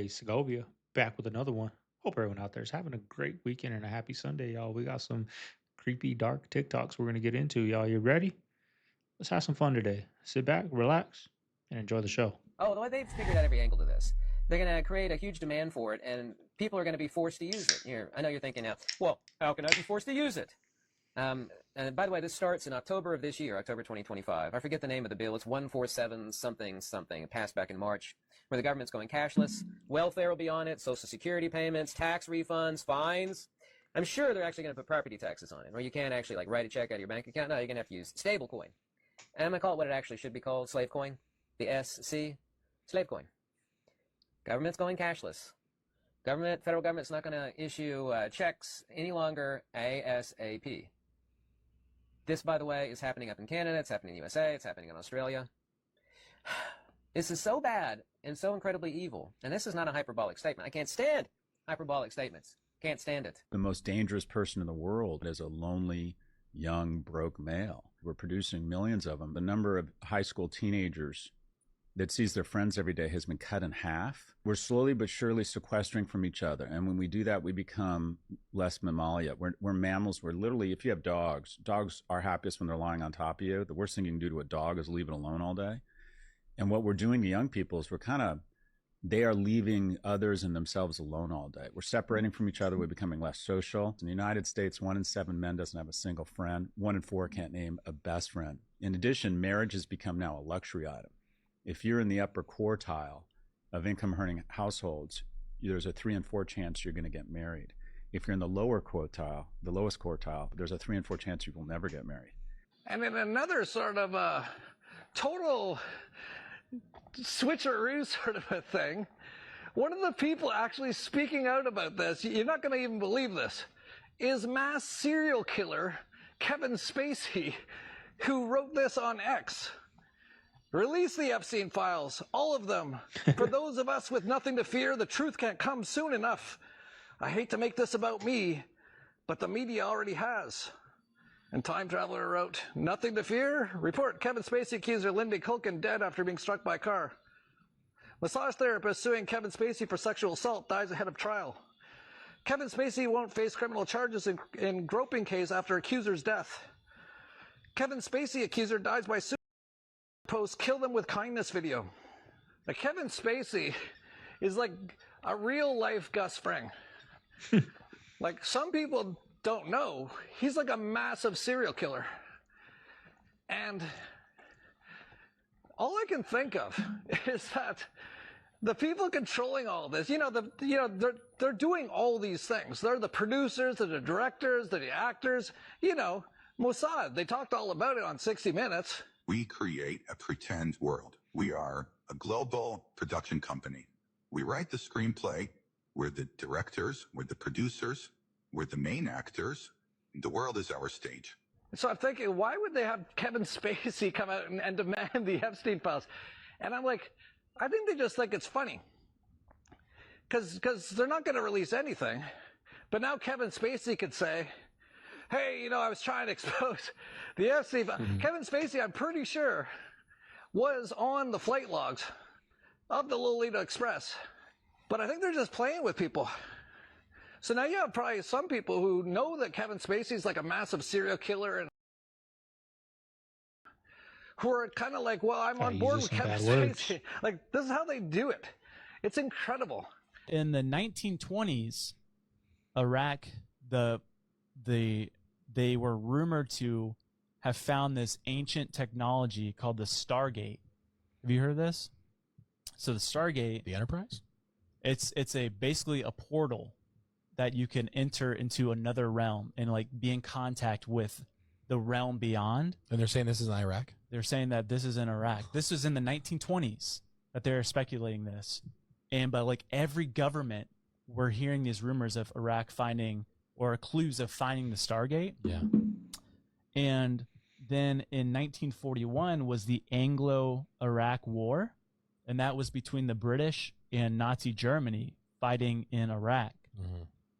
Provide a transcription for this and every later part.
Hey, Segovia, back with another one. Hope everyone out there is having a great weekend and a happy Sunday, y'all. We got some creepy, dark TikToks we're going to get into, y'all. You ready? Let's have some fun today. Sit back, relax, and enjoy the show. Oh, well, they've figured out every angle to this. They're going to create a huge demand for it, and people are going to be forced to use it. Here, I know you're thinking now, well, how can I be forced to use it? And by the way, this starts in October of this year, October 2025. I forget the name of the bill. It's 147 something something. It passed back in March, where the government's going cashless. Welfare will be on it, Social Security payments, tax refunds, fines. I'm sure they're actually going to put property taxes on it, or you can't actually like write a check out of your bank account. No, you're going to have to use stablecoin. And I'm going to call it what it actually should be called, slave coin. The SC, slave coin. Government's going cashless. Federal government's not going to issue checks any longer ASAP. This, by the way, is happening up in Canada. It's happening in the USA. It's happening in Australia. This is so bad and so incredibly evil. And this is not a hyperbolic statement. I can't stand hyperbolic statements. Can't stand it. The most dangerous person in the world is a lonely, young, broke male. We're producing millions of them. The number of high school teenagers that sees their friends every day has been cut in half. We're slowly but surely sequestering from each other. And when we do that, we become less mammalia. We're mammals. We're literally, if you have dogs are happiest when they're lying on top of you. The worst thing you can do to a dog is leave it alone all day. And what we're doing to young people is they are leaving others and themselves alone all day. We're separating from each other. We're becoming less social. In the United States, 1 in 7 men doesn't have a single friend. 1 in 4 can't name a best friend. In addition, marriage has become now a luxury item. If you're in the upper quartile of income-earning households, there's a 3 in 4 chance you're going to get married. If you're in the lower quartile, the lowest quartile, there's a 3 in 4 chance you will never get married. And in another sort of total switcheroo sort of a thing, one of the people actually speaking out about this, you're not going to even believe this, is mass serial killer Kevin Spacey, who wrote this on X. Release the Epstein files, all of them. For those of us with nothing to fear, the truth can't come soon enough. I hate to make this about me, but the media already has. And Time Traveler wrote, nothing to fear? Report, Kevin Spacey accuser Lindy Culkin dead after being struck by a car. Massage therapist suing Kevin Spacey for sexual assault dies ahead of trial. Kevin Spacey won't face criminal charges in groping case after accuser's death. Kevin Spacey accuser dies by suicide. Post kill them with kindness video. Now, Kevin Spacey is like a real life Gus Fring. Like some people don't know, he's like a massive serial killer. And all I can think of is that the people controlling all this, they're doing all these things. They're the producers, they're the directors, they're the actors. Mossad, they talked all about it on 60 Minutes. We create a pretend world. We are a global production company. We write the screenplay. We're the directors. We're the producers. We're the main actors. The world is our stage. So I'm thinking, why would they have Kevin Spacey come out and demand the Epstein files? And I'm like, I think they just think it's funny. Because they're not going to release anything. But now Kevin Spacey could say, hey, I was trying to expose the Epstein. Kevin Spacey, I'm pretty sure, was on the flight logs of the Lolita Express. But I think they're just playing with people. So now you have probably some people who know that Kevin Spacey's like a massive serial killer and who are kind of like, well, I'm on board with Kevin Spacey. Like, this is how they do it. It's incredible. In the 1920s, Iraq, they were rumored to have found this ancient technology called the Stargate. Have you heard of this? So the Stargate, the Enterprise, it's basically a portal that you can enter into another realm and like be in contact with the realm beyond. And they're saying this is in Iraq? They're saying that this is in Iraq. This was in the 1920s that they're speculating this. But like every government, we're hearing these rumors of Iraq finding or clues of finding the Stargate. Yeah. And then in 1941 was the Anglo-Iraq War, and that was between the British and Nazi Germany fighting in Iraq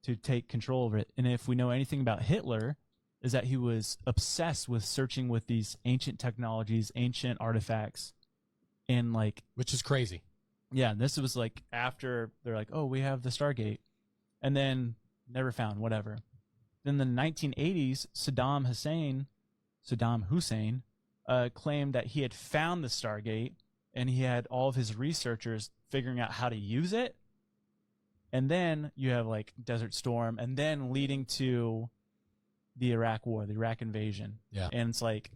to take control of it. And if we know anything about Hitler, is that he was obsessed with searching with these ancient technologies, ancient artifacts, and like... Which is crazy. Yeah, this was like after they're like, oh, we have the Stargate, and then never found, whatever. Then in the 1980s, Saddam Hussein claimed that he had found the Stargate, and he had all of his researchers figuring out how to use it. And then you have like Desert Storm, and then leading to the Iraq War, the Iraq invasion. Yeah. And it's like,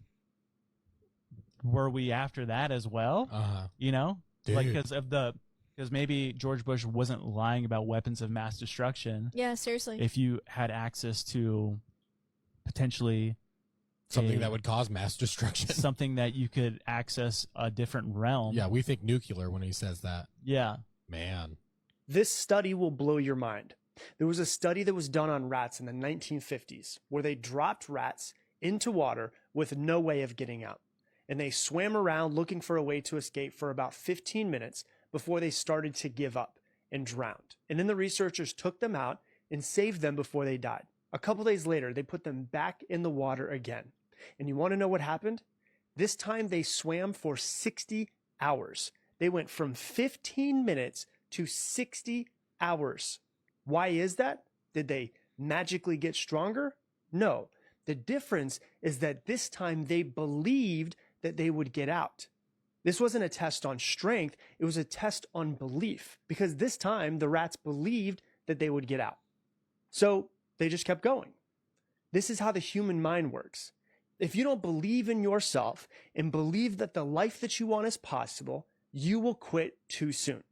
were we after that as well? You know, Dude. like because maybe George Bush wasn't lying about weapons of mass destruction. Yeah, seriously. If you had access to potentially something that would cause mass destruction, something that you could access a different realm. Yeah, we think nuclear when he says that. Yeah. Man. This study will blow your mind. There was a study that was done on rats in the 1950s where they dropped rats into water with no way of getting out. And they swam around looking for a way to escape for about 15 minutes before they started to give up and drowned. And then the researchers took them out and saved them before they died. A couple days later, they put them back in the water again. And you want to know what happened? This time they swam for 60 hours. They went from 15 minutes to 60 hours. Why is that? Did they magically get stronger? No. The difference is that this time they believed that they would get out. This wasn't a test on strength. It was a test on belief, because this time the rats believed that they would get out. So they just kept going. This is how the human mind works. If you don't believe in yourself and believe that the life that you want is possible, you will quit too soon.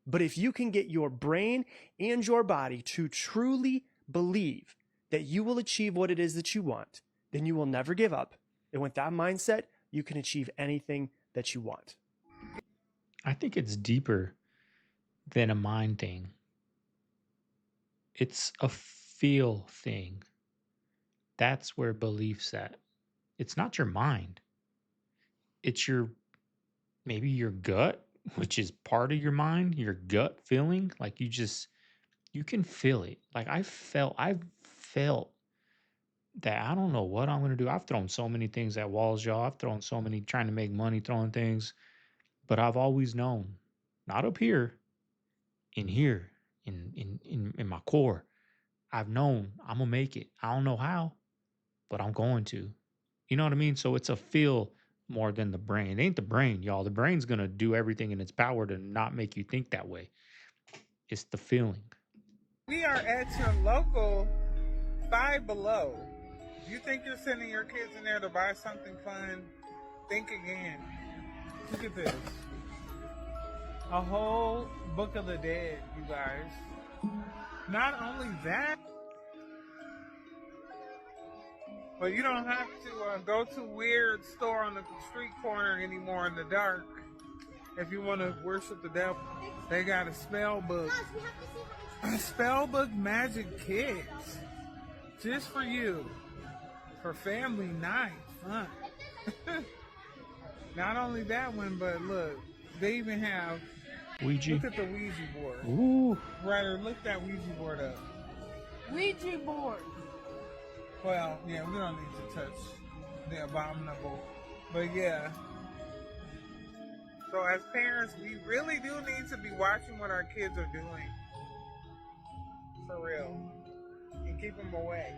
But if you can get your brain and your body to truly believe that you will achieve what it is that you want, then you will never give up. And with that mindset, you can achieve anything that you want. I think it's deeper than a mind thing. It's a feel thing. That's where belief's at. It's not your mind. It's maybe your gut, which is part of your mind, your gut feeling. Like you can feel it. Like I've felt that I don't know what I'm going to do. I've thrown so many things at walls, y'all. I've thrown so many trying to make money throwing things, but I've always known, not up here, in here, in my core, I've known I'm going to make it. I don't know how, but I'm going to. You know what I mean? So it's a feel more than the brain. It ain't the brain, y'all. The brain's going to do everything in its power to not make you think that way. It's the feeling. We are at your local Five Below. You think you're sending your kids in there to buy something fun? Think again. Look at this. A whole Book of the Dead, you guys. Not only that, but you don't have to go to a weird store on the street corner anymore in the dark if you want to worship the devil. They got a spell book. A spell book magic kits. Just for you. For family night fun. Not only that one, but look, they even have Ouija. Look at the Ouija board. Ooh. Ryder, look that Ouija board up. Ouija board. Well, yeah, we don't need to touch the abominable. But yeah. So as parents, we really do need to be watching what our kids are doing. For real. And keep them away.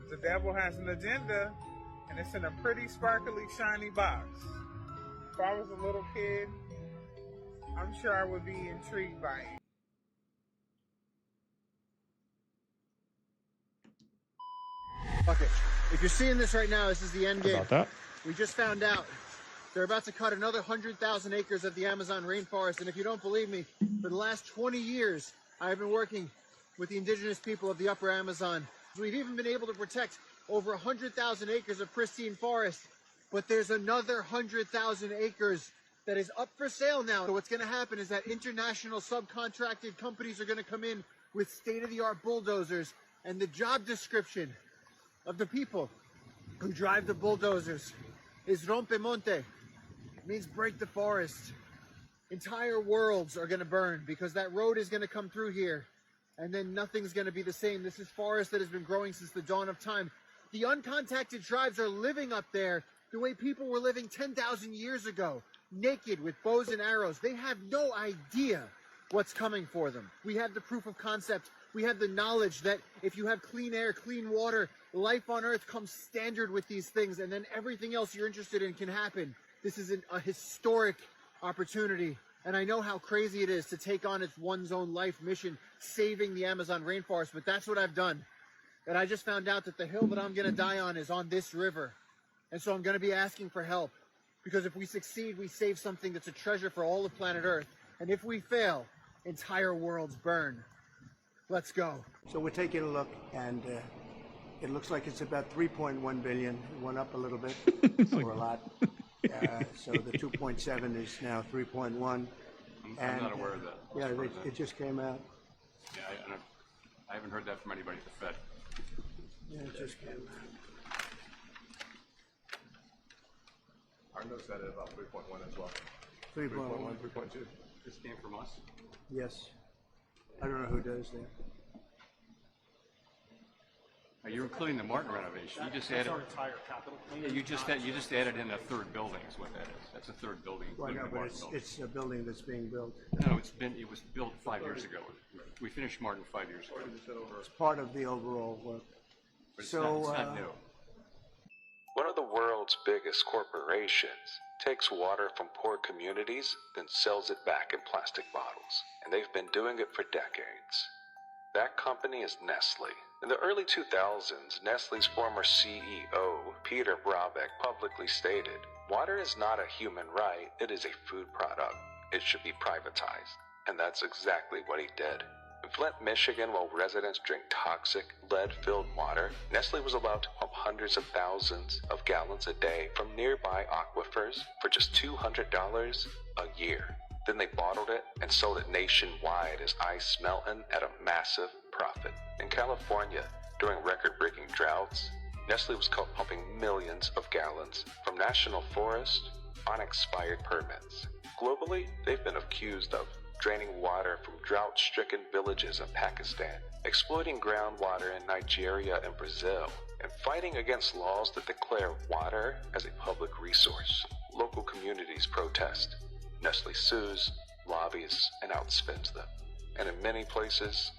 The devil has an agenda, and it's in a pretty sparkly, shiny box. If I was a little kid, I'm sure I would be intrigued by it. Okay, if you're seeing this right now, this is the end game. About that? We just found out they're about to cut another 100,000 acres of the Amazon rainforest, and if you don't believe me, for the last 20 years, I've been working with the indigenous people of the upper Amazon. We've even been able to protect over 100,000 acres of pristine forest, but there's another 100,000 acres that is up for sale now. So what's going to happen is that international subcontracted companies are going to come in with state-of-the-art bulldozers, and the job description of the people who drive the bulldozers is rompemonte. It means break the forest. Entire worlds are going to burn because that road is going to come through here, and then nothing's going to be the same. This is forest that has been growing since the dawn of time. The uncontacted tribes are living up there the way people were living 10,000 years ago. naked with bows and arrows. They have no idea what's coming for them. We have the proof of concept. We have the knowledge that if you have clean air, clean water, life on Earth comes standard with these things, and then everything else you're interested in can happen. This is a historic opportunity, and I know how crazy it is to take on one's own life mission, saving the Amazon rainforest, but that's what I've done. And I just found out that the hill that I'm going to die on is on this river, and so I'm going to be asking for help, because if we succeed, we save something that's a treasure for all of planet Earth, and if we fail, entire worlds burn. Let's go. So we're taking a look, and it looks like it's about 3.1 billion. It went up a little bit, or a lot. So the 2.7 is now 3.1. I'm not aware of that. Yeah, it just came out. Yeah, I haven't heard that from anybody at the Fed. Yeah, it just came out. Our notes that at about 3.1 as well. 3.1, 3.2. This came from us? Yes. I don't know who does that. You're including the Martin renovation. You just added our entire capital. Yeah, you just added in a third building is what that is. That's a third building. Well, no, but it's a building that's being built. No, it was built 5 years ago. We finished Martin 5 years ago. It's part of the overall work. But it's So not new. One of the world's biggest corporations takes water from poor communities, then sells it back in plastic bottles. And they've been doing it for decades. That company is Nestle. In the early 2000s, Nestle's former CEO, Peter Brabeck, publicly stated, "Water is not a human right, it is a food product. It should be privatized." And that's exactly what he did. In Flint, Michigan, while residents drink toxic, lead-filled water, Nestle was allowed to pump hundreds of thousands of gallons a day from nearby aquifers for just $200 a year. Then they bottled it and sold it nationwide as ice melting at a massive profit. In California, during record-breaking droughts, Nestle was caught pumping millions of gallons from national forests on expired permits. Globally, they've been accused of draining water from drought-stricken villages in Pakistan, exploiting groundwater in Nigeria and Brazil, and fighting against laws that declare water as a public resource. Local communities protest. Nestle sues, lobbies, and outspends them. And in many places,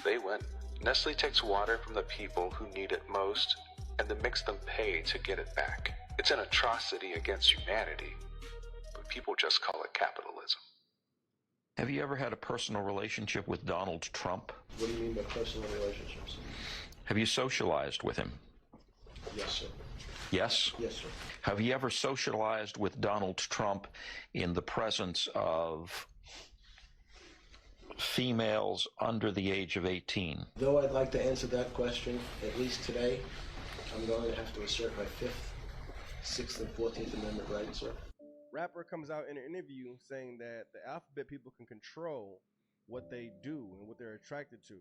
they win. Nestle takes water from the people who need it most and then makes them pay to get it back. It's an atrocity against humanity, but people just call it capitalism. Have you ever had a personal relationship with Donald Trump? What do you mean by personal relationships? Have you socialized with him? Yes, sir. Yes? Yes, sir. Have you ever socialized with Donald Trump in the presence of females under the age of 18? Though I'd like to answer that question, at least today, I'm going to have to assert my 5th, 6th, and 14th Amendment rights, sir. Rapper comes out in an interview saying that the alphabet people can control what they do and what they're attracted to.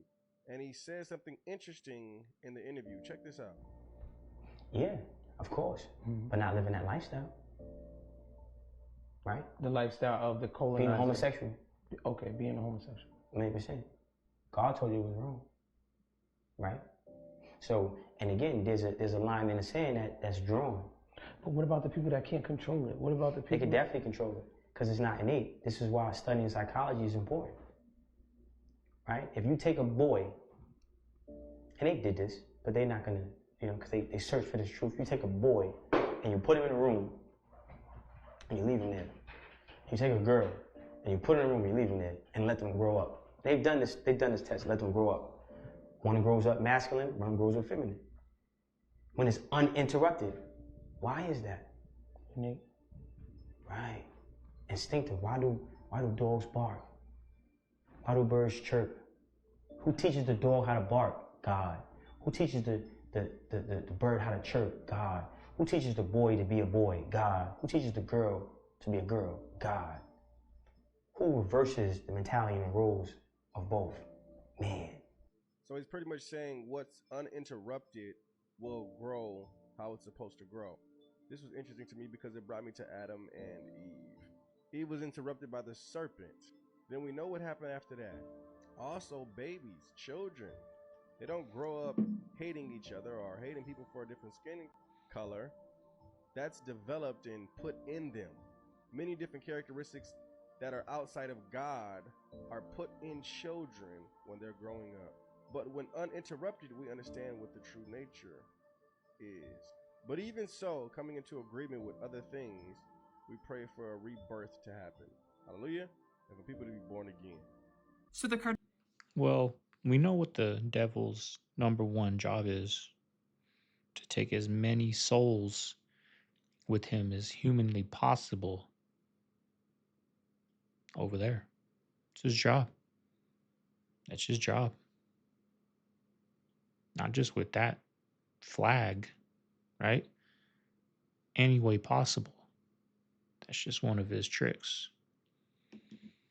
And he says something interesting in the interview. Check this out. Yeah, of course. But not living that lifestyle. Right? The lifestyle of the colonizer. Being homosexual. Okay, being a homosexual. 100%. God told you it was wrong. Right? So, and again, there's a line in the sand that's drawn. But what about the people that can't control it? What about the people? They can definitely control it because it's not innate. This is why studying psychology is important. Right? If you take a boy, and they did this, but they're not going to, because they search for this truth. You take a boy and you put him in a room and you leave him there. You take a girl and you put her in a room and you leave him there and let them grow up. They've done this test, let them grow up. One grows up masculine, one grows up feminine. When it's uninterrupted. Why is that? Innate. Right. Instinctive. Why do dogs bark? Why do birds chirp? Who teaches the dog how to bark? God. Who teaches the bird how to chirp? God. Who teaches the boy to be a boy? God. Who teaches the girl to be a girl? God. Who reverses the mentality and the roles of both? Man. So he's pretty much saying what's uninterrupted will grow how it's supposed to grow. This was interesting to me because it brought me to Adam and Eve. Eve was interrupted by the serpent. Then we know what happened after that. Also, babies, children, they don't grow up hating each other or hating people for a different skin color. That's developed and put in them. Many different characteristics that are outside of God are put in children when they're growing up. But when uninterrupted, we understand what the true nature is. But even so, coming into agreement with other things, we pray for a rebirth to happen. Hallelujah. And for people to be born again. So the Well, we know what the devil's number one job is: to take as many souls with him as humanly possible over there. It's his job. That's his job. Not just with that flag, right? Any way possible. That's just one of his tricks.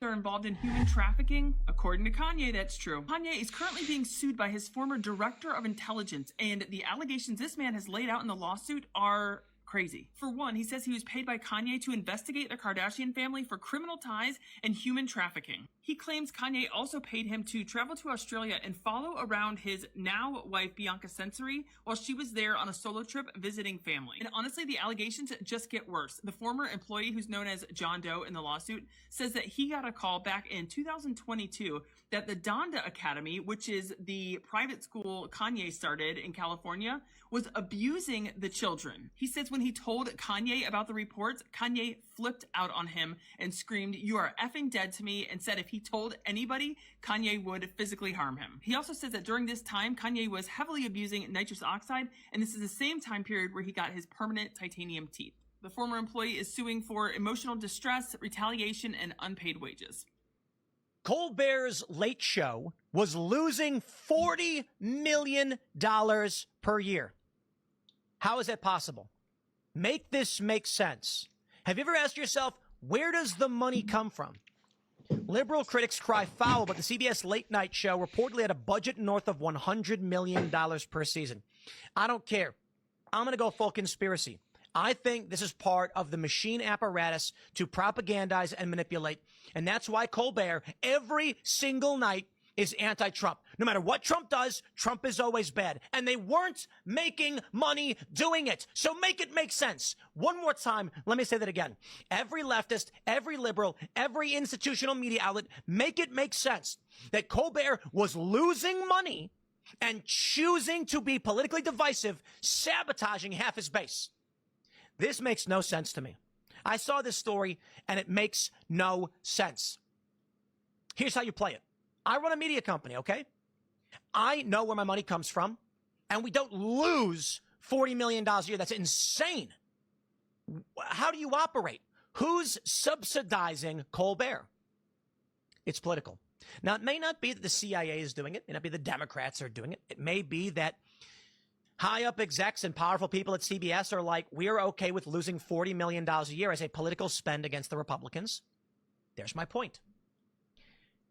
are involved in human trafficking. According to Kanye, that's true. Kanye is currently being sued by his former director of intelligence, and the allegations this man has laid out in the lawsuit are crazy. For one, he says he was paid by Kanye to investigate the Kardashian family for criminal ties and human trafficking. He claims Kanye also paid him to travel to Australia and follow around his now wife Bianca Sensory while she was there on a solo trip visiting family. And honestly, the allegations just get worse. The former employee, who's known as John Doe in the lawsuit, says that he got a call back in 2022 that the Donda Academy, which is the private school Kanye started in California, was abusing the children. He says when he told Kanye about the reports, Kanye flipped out on him and screamed, "You are effing dead to me," and said if he told anybody, Kanye would physically harm him. He also says that during this time, Kanye was heavily abusing nitrous oxide, and this is the same time period where he got his permanent titanium teeth. The former employee is suing for emotional distress, retaliation, and unpaid wages. Colbert's Late Show was losing $40 million per year. How is that possible? Make this make sense. Have you ever asked yourself, where does the money come from? Liberal critics cry foul, but the CBS Late Night Show reportedly had a budget north of $100 million per season. I don't care. I'm going to go full conspiracy. I think this is part of the machine apparatus to propagandize and manipulate. And that's why Colbert, every single night, is anti-Trump. No matter what Trump does, Trump is always bad. And they weren't making money doing it. So make it make sense. One more time, let me say that again. Every leftist, every liberal, every institutional media outlet, make it make sense that Colbert was losing money and choosing to be politically divisive, sabotaging half his base. This makes no sense to me. I saw this story, and it makes no sense. Here's how you play it. I run a media company, okay? I know where my money comes from, and we don't lose $40 million a year. That's insane. How do you operate? Who's subsidizing Colbert? It's political. Now, it may not be that the CIA is doing it. It may not be the Democrats are doing it. It may be that high-up execs and powerful people at CBS are like, we're okay with losing $40 million a year as a political spend against the Republicans. There's my point.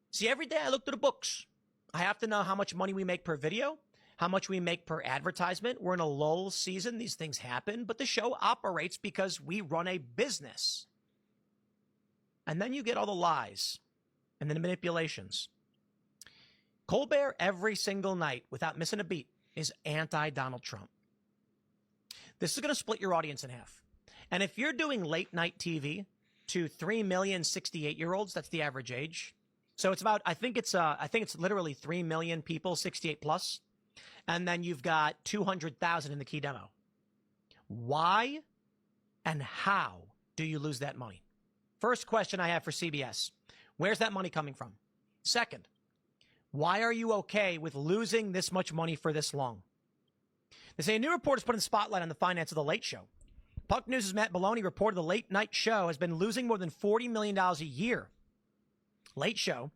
See, every day I look through the books. I have to know how much money we make per video, how much we make per advertisement. We're in a lull season. These things happen, but the show operates because we run a business. And then you get all the lies and the manipulations. Colbert, every single night, without missing a beat, is anti-Donald Trump. This is going to split your audience in half. And if you're doing late night TV to 3 million 68-year-olds, that's the average age. So it's about, I think it's literally 3 million people, 68 plus. And then you've got 200,000 in the key demo. Why and how do you lose that money? First question I have for CBS. Where's that money coming from? Second, why are you okay with losing this much money for this long? They say a new report has put a spotlight on the finance of The Late Show. Puck News' Matt Maloney reported The Late Night Show has been losing more than $40 million a year. Late Show,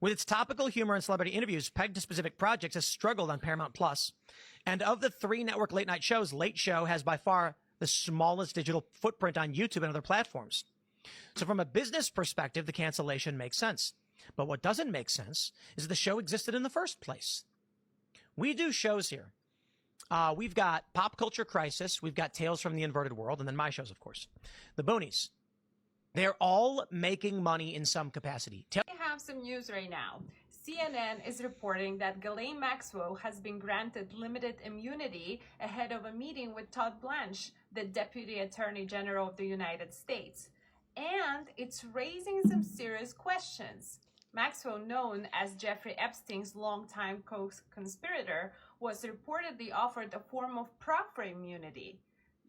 with its topical humor and celebrity interviews pegged to specific projects, has struggled on Paramount Plus. And of the 3 network late night shows, Late Show has by far the smallest digital footprint on YouTube and other platforms. So from a business perspective, the cancellation makes sense. But what doesn't make sense is that the show existed in the first place. We do shows here. We've got Pop Culture Crisis. We've got Tales from the Inverted World. And then my shows, of course. The Boonies. They're all making money in some capacity. We have some news right now. CNN is reporting that Ghislaine Maxwell has been granted limited immunity ahead of a meeting with Todd Blanche, the Deputy Attorney General of the United States. and it's raising some serious questions. Maxwell, known as Jeffrey Epstein's longtime co-conspirator, was reportedly offered a form of proffer immunity.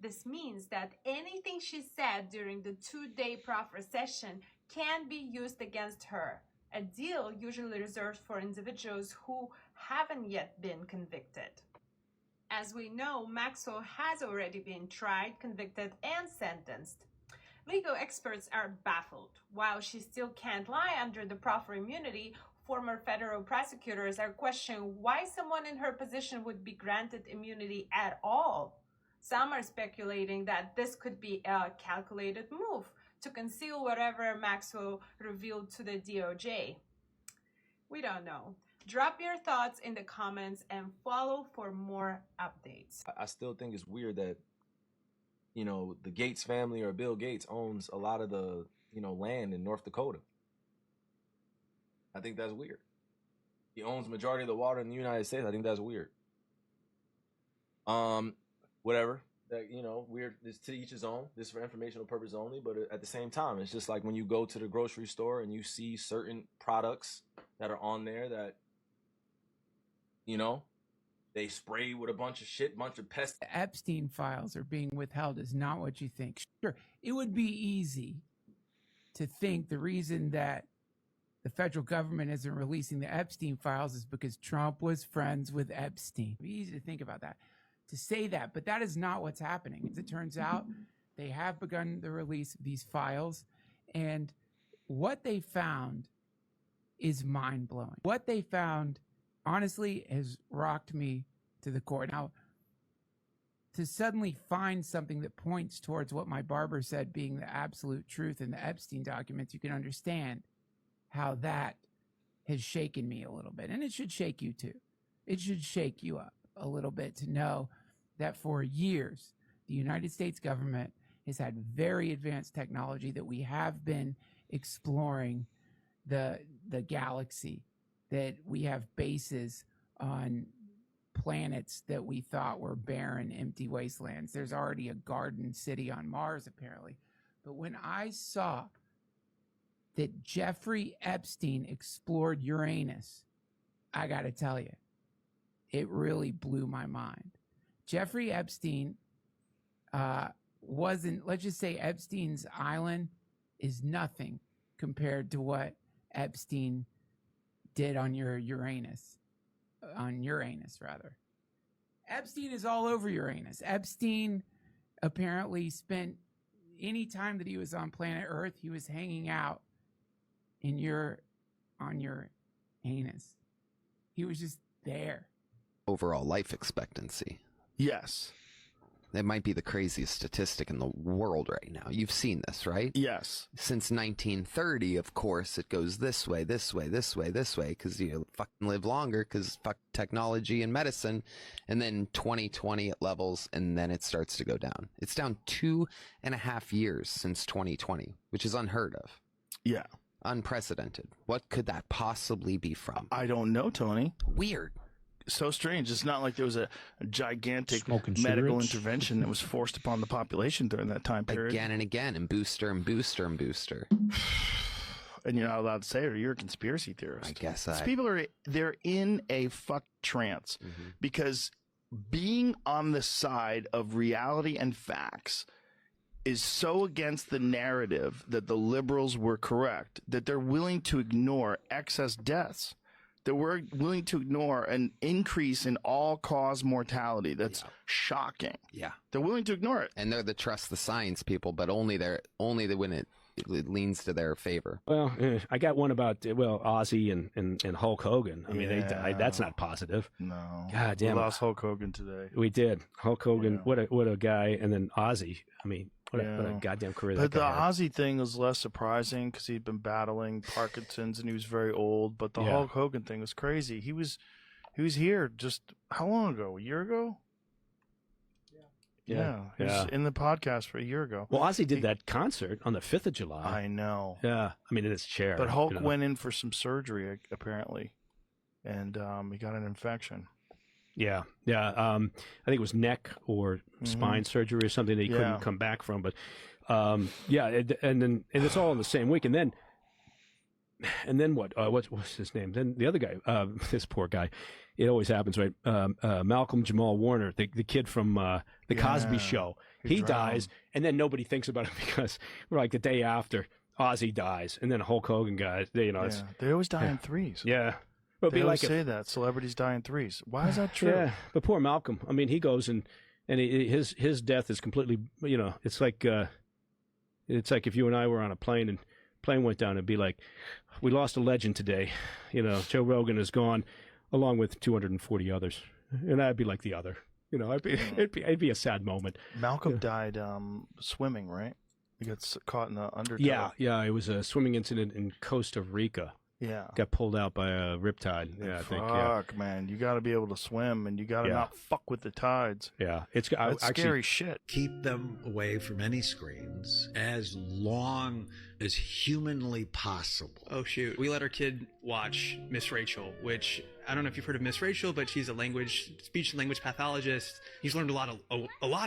This means that anything she said during the 2-day proffer session can be used against her, a deal usually reserved for individuals who haven't yet been convicted. As we know, Maxwell has already been tried, convicted, and sentenced. Legal experts are baffled. While she still can't lie under the proffer immunity, former federal prosecutors are questioning why someone in her position would be granted immunity at all. Some are speculating that this could be a calculated move to conceal whatever Maxwell revealed to the DOJ. We don't know. Drop your thoughts in the comments and follow for more updates. I still think it's weird that, you know, the Gates family or Bill Gates owns a lot of the, you know, land in North Dakota. I think that's weird. He owns the majority of the water in the United States. I think that's weird. Whatever. That, you know, weird. This to each his own. This is for informational purpose only. But at the same time, it's just like when you go to the grocery store and you see certain products that are on there that, you know, they spray with a bunch of shit, bunch of pests. The Epstein files are being withheld is not what you think. Sure, it would be easy to think the reason that the federal government isn't releasing the Epstein files is because Trump was friends with Epstein. It'd be easy to think about that, to say that, but that is not what's happening. As it turns out, they have begun the release of these files, and what they found is mind-blowing. What they found, honestly, has rocked me to the core. Now, to suddenly find something that points towards what my barber said being the absolute truth in the Epstein documents, you can understand how that has shaken me a little bit. And it should shake you too. It should shake you up a little bit to know that for years, the United States government has had very advanced technology, that we have been exploring the galaxy, that we have bases on planets that we thought were barren, empty wastelands. There's already a garden city on Mars, apparently. But when I saw that Jeffrey Epstein explored Uranus, I got to tell you, it really blew my mind. Jeffrey Epstein wasn't, let's just say Epstein's island is nothing compared to what Epstein did on Uranus, rather. Epstein is all over Uranus. Epstein apparently spent any time that he was on planet Earth, he was hanging out on Uranus. He was just there. Overall life expectancy. Yes. That might be the craziest statistic in the world right now. You've seen this, right? Yes. Since 1930, of course, it goes this way, this way, this way, this way, because you fucking live longer, because fuck technology and medicine. And then 2020 it levels, and then it starts to go down. It's down 2.5 years since 2020, which is unheard of. Yeah. Unprecedented. What could that possibly be from? I don't know, Tony. Weird. So strange. It's not like there was a gigantic Smoking medical cigarettes. intervention that was forced upon the population during that time period. Again and again, and booster and booster and booster. And you're not allowed to say it, or you're a conspiracy theorist. I guess These people they're in a fuck trance because being on the side of reality and facts is so against the narrative that the liberals were correct that they're willing to ignore excess deaths. That we're willing to ignore an increase in all-cause mortality. That's shocking. Yeah. They're willing to ignore it. And they're the trust the science people, but only when it leans to their favor. Well, I got one about, Ozzy and Hulk Hogan. I mean, they died. That's not positive. No. God damn. We lost Hulk Hogan today. We did. Hulk Hogan, what a guy. And then Ozzy. I mean, what a goddamn career But that the guy had. Ozzy thing was less surprising because he'd been battling Parkinson's and he was very old. But the Hulk Hogan thing was crazy. He was here just how long ago? A year ago? Yeah. He was in the podcast for a year ago. Well, Ozzy did that concert on the 5th of July. I know. Yeah. I mean, in his chair. But Hulk went in for some surgery, apparently, and he got an infection. Yeah. I think it was neck or spine surgery or something that he couldn't come back from. But Yeah, and it's all in the same week, and then what? What's his name? Then the other guy, this poor guy. It always happens, right? Malcolm Jamal Warner, the kid from the Cosby Show. He dies, and then nobody thinks about it because we're like the day after Ozzy dies, and then Hulk Hogan guys. They always die in threes. Yeah. They always say that celebrities die in threes. Why is that true? Yeah, but poor Malcolm. I mean, he goes and his death is completely. It's like if you and I were on a plane and plane went down, it'd be like, we lost a legend today. Joe Rogan is gone, along with 240 others, and I'd be like the other. It'd be a sad moment. Malcolm died swimming, right? He got caught in the undertow. Yeah. It was a swimming incident in Costa Rica. Yeah. Got pulled out by a riptide. Yeah, I think. Fuck, man. You got to be able to swim, and you got to not fuck with the tides. Yeah. That's scary shit. Keep them away from any screens as long as humanly possible. Oh, shoot. We let our kid watch Miss Rachel, which I don't know if you've heard of Miss Rachel, but she's a speech and language pathologist. He's learned a lot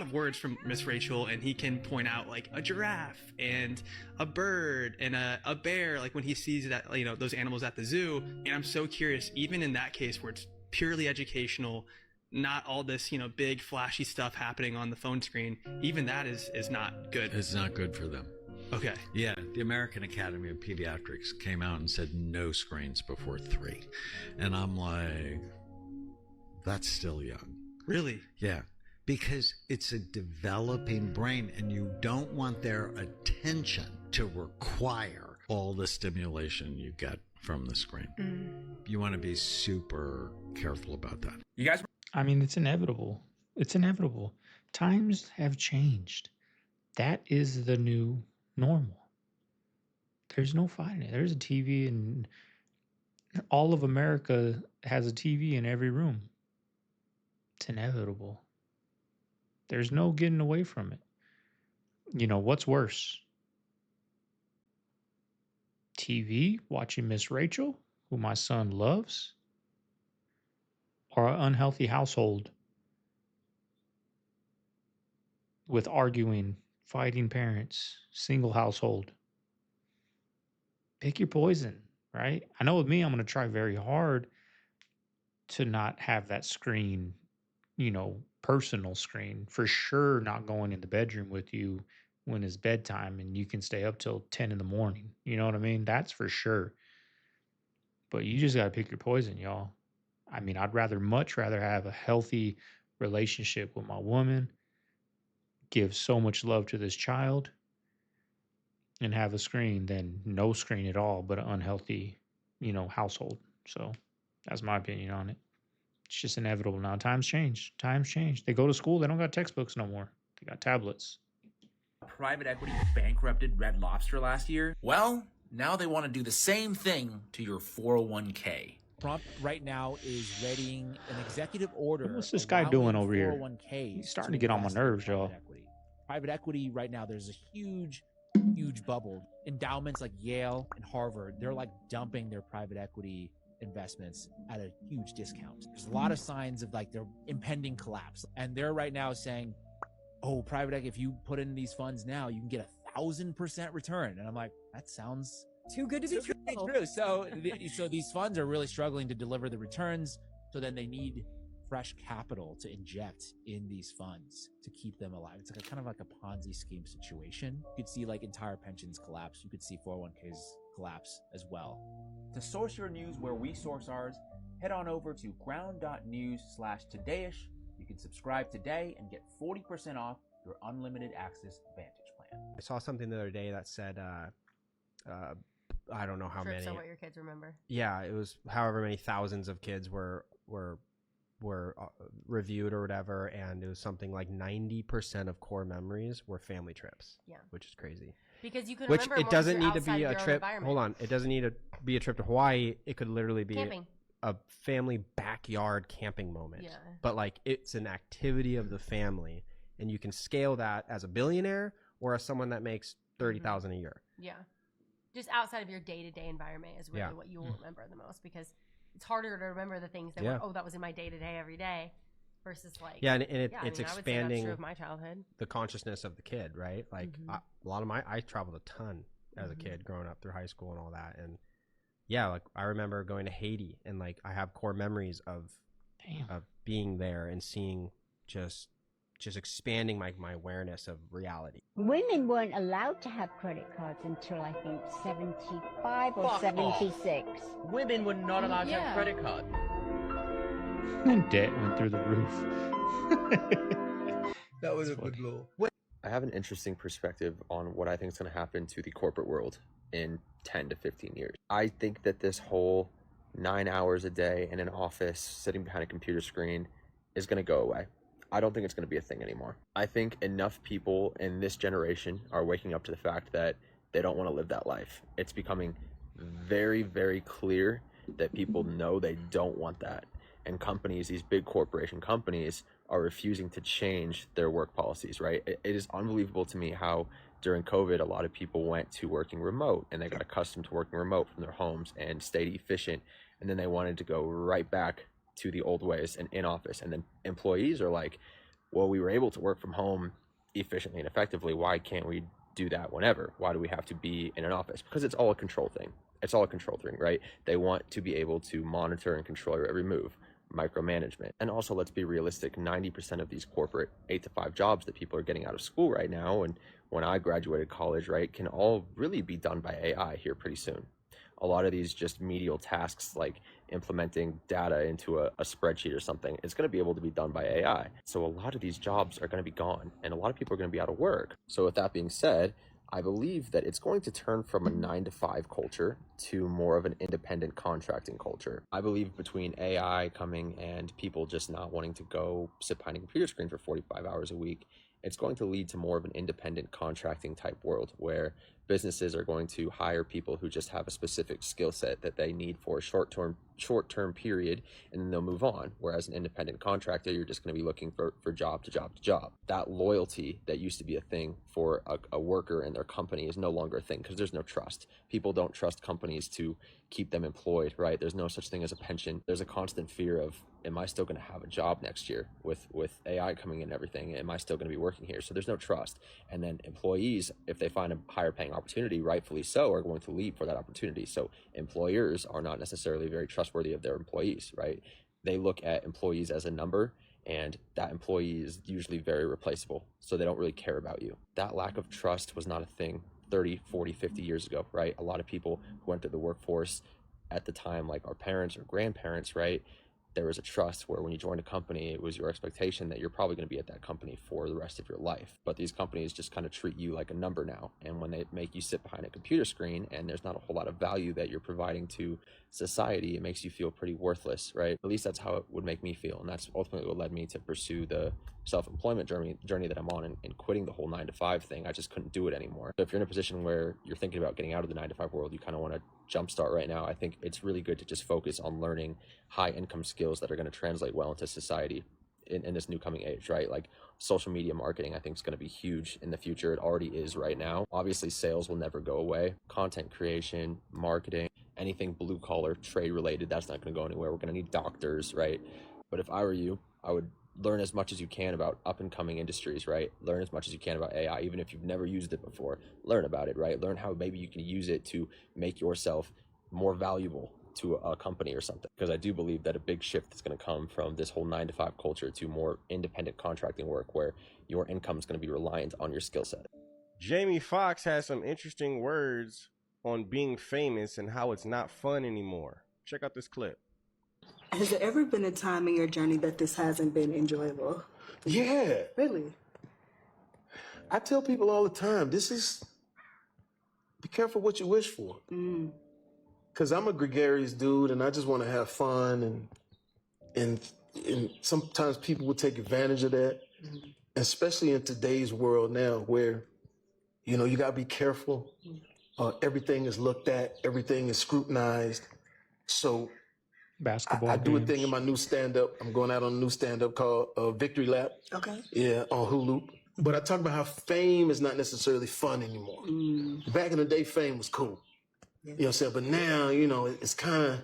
of words from Miss Rachel, and he can point out like a giraffe and a bird and a bear, like when he sees that, those animals at the zoo. And I'm so curious, even in that case where it's purely educational, not all this, big flashy stuff happening on the phone screen, even that is not good. It's not good for them. Okay. Yeah, the American Academy of Pediatrics came out and said no screens before 3. And I'm like, that's still young. Really? Yeah, because it's a developing brain, and you don't want their attention to require all the stimulation you get from the screen. You want to be super careful about that. You guys? I mean, it's inevitable. It's inevitable. Times have changed. That is the new normal. There's no fighting it. There's a TV, and all of America has a TV in every room. It's inevitable. There's no getting away from it. What's worse? TV, watching Miss Rachel, who my son loves, or an unhealthy household with arguing, fighting parents, single household. Pick your poison, right? I know with me, I'm going to try very hard to not have that screen, personal screen. For sure, not going in the bedroom with you when it's bedtime and you can stay up till 10 in the morning. You know what I mean? That's for sure. But you just got to pick your poison, y'all. I mean, I'd much rather have a healthy relationship with my woman, give so much love to this child, and have a screen than no screen at all, but an unhealthy, household. So that's my opinion on it. It's just inevitable now. Times change. They go to school. They don't got textbooks no more. They got tablets. Private equity bankrupted Red Lobster last year. Well, now they want to do the same thing to your 401k. Trump right now is readying an executive order. What's this guy doing over here? 401ks. He's starting to get on my nerves, y'all. Private equity right now, there's a huge bubble. Endowments like Yale and Harvard, they're like dumping their private equity investments at a huge discount. There's a lot of signs of like their impending collapse. And they're right now saying, oh, private equity, if you put in these funds now, you can get 1,000% return. And I'm like, that sounds too good to be true. So these funds are really struggling to deliver the returns. So then they need fresh capital to inject in these funds to keep them alive. It's like kind of like a Ponzi scheme situation. You could see like entire pensions collapse. You could see 401ks collapse as well. To source your news where we source ours, head on over to ground.news/todayish. You can subscribe today and get 40% off your unlimited access Vantage plan. I saw something the other day that said, I don't know how many. So what your kids remember? Yeah, it was however many thousands of kids were reviewed or whatever, and it was something like 90% of core memories were family trips. Yeah, which is crazy. Because you can which remember it doesn't need to outside be of a your own trip. environment. Hold on, it doesn't need to be a trip to Hawaii. It could literally be Camping. a family backyard camping moment. Yeah. But like it's an activity of the family, and you can scale that as a billionaire or as someone that makes $30,000 a year. Yeah. Just outside of your day-to-day environment is really what you will remember the most, because it's harder to remember the things that were, oh, that was in my day-to-day every day. versus like Yeah, and I it's mean, I would say that's expanding true of my childhood. the consciousness of the kid, right? Like Mhm. a lot of I traveled a ton as a Mhm. kid growing up through high school and all that, and yeah, like I remember going to Haiti, and like I have core memories of being there and seeing just expanding my awareness of reality. Women weren't allowed to have credit cards until I think 75 or Fuck off. 76. Women were not allowed to have credit cards. Debt went through the roof. That was a good blow. I have an interesting perspective on what I think is going to happen to the corporate world in 10 to 15 years. I think that this whole 9 hours a day in an office sitting behind a computer screen is going to go away. I don't think it's going to be a thing anymore. I think enough people in this generation are waking up to the fact that they don't want to live that life. It's becoming very, very clear that people know they don't want that. And companies, these big corporation companies, are refusing to change their work policies, right? It is unbelievable to me how during COVID, a lot of people went to working remote and they got accustomed to working remote from their homes and stayed efficient. And then they wanted to go right back to the old ways and in office. And then employees are like, well, we were able to work from home efficiently and effectively. Why can't we do that whenever? Why do we have to be in an office? Because it's all a control thing. It's all a control thing, right? They want to be able to monitor and control your every move, micromanagement. And also, let's be realistic, 90% of these corporate 8 to 5 jobs that people are getting out of school right now, and when I graduated college, right, can all really be done by AI here pretty soon. A lot of these just medial tasks like implementing data into a spreadsheet or something, it's going to be able to be done by AI. So a lot of these jobs are going to be gone and a lot of people are going to be out of work. So with that being said, I believe that it's going to turn from a 9 to 5 culture to more of an independent contracting culture. I believe between AI coming and people just not wanting to go sit behind a computer screen for 45 hours a week, it's going to lead to more of an independent contracting type world where businesses are going to hire people who just have a specific skill set that they need for a short-term period, and then they'll move on. Whereas an independent contractor, you're just going to be looking for job to job to job. That loyalty that used to be a thing for a worker and their company is no longer a thing because there's no trust. People don't trust companies to keep them employed, right? There's no such thing as a pension. There's a constant fear of, am I still going to have a job next year with AI coming in and everything? Am I still going to be working here? So there's no trust. And then employees, if they find a higher paying opportunity, rightfully so, are going to leave for that opportunity. So employers are not necessarily very trustworthy of their employees, right? They look at employees as a number, and that employee is usually very replaceable. So they don't really care about you. That lack of trust was not a thing 30, 40, 50 years ago, right? A lot of people who entered the workforce at the time, like our parents or grandparents, right? There was a trust where when you joined a company, it was your expectation that you're probably going to be at that company for the rest of your life. But these companies just kind of treat you like a number now. And when they make you sit behind a computer screen and there's not a whole lot of value that you're providing to society, it makes you feel pretty worthless, right? At least that's how it would make me feel. And that's ultimately what led me to pursue the self-employment journey that I'm on and quitting the whole 9 to 5 thing. I just couldn't do it anymore. So if you're in a position where you're thinking about getting out of the 9 to 5 world, you kind of want to jumpstart right now, I think it's really good to just focus on learning high income skills that are going to translate well into society in this new coming age, right? Like social media marketing, I think is going to be huge in the future. It already is right now. Obviously, sales will never go away. Content creation, marketing, anything blue collar, trade related, that's not going to go anywhere. We're going to need doctors, right? But if I were you, I would learn as much as you can about up and coming industries, right? Learn as much as you can about AI, even if you've never used it before. Learn about it, right? Learn how maybe you can use it to make yourself more valuable to a company or something. Because I do believe that a big shift is going to come from this whole 9 to 5 culture to more independent contracting work where your income is going to be reliant on your skill set. Jamie Foxx has some interesting words on being famous and how it's not fun anymore. Check out this clip. Has there ever been a time in your journey that this hasn't been enjoyable? Yeah. Really? I tell people all the time, be careful what you wish for. Because I'm a gregarious dude and I just want to have fun and sometimes people will take advantage of that, especially in today's world now where, you know, you got to be careful. Everything is looked at, everything is scrutinized. So basketball I do a games. thing in my new stand-up. I'm going out on a new stand-up called Victory Lap. Okay. Yeah, on Hulu. But I talk about how fame is not necessarily fun anymore. Back in the day, fame was cool. Yeah. You know what I'm saying? But now, you know, it's kind of,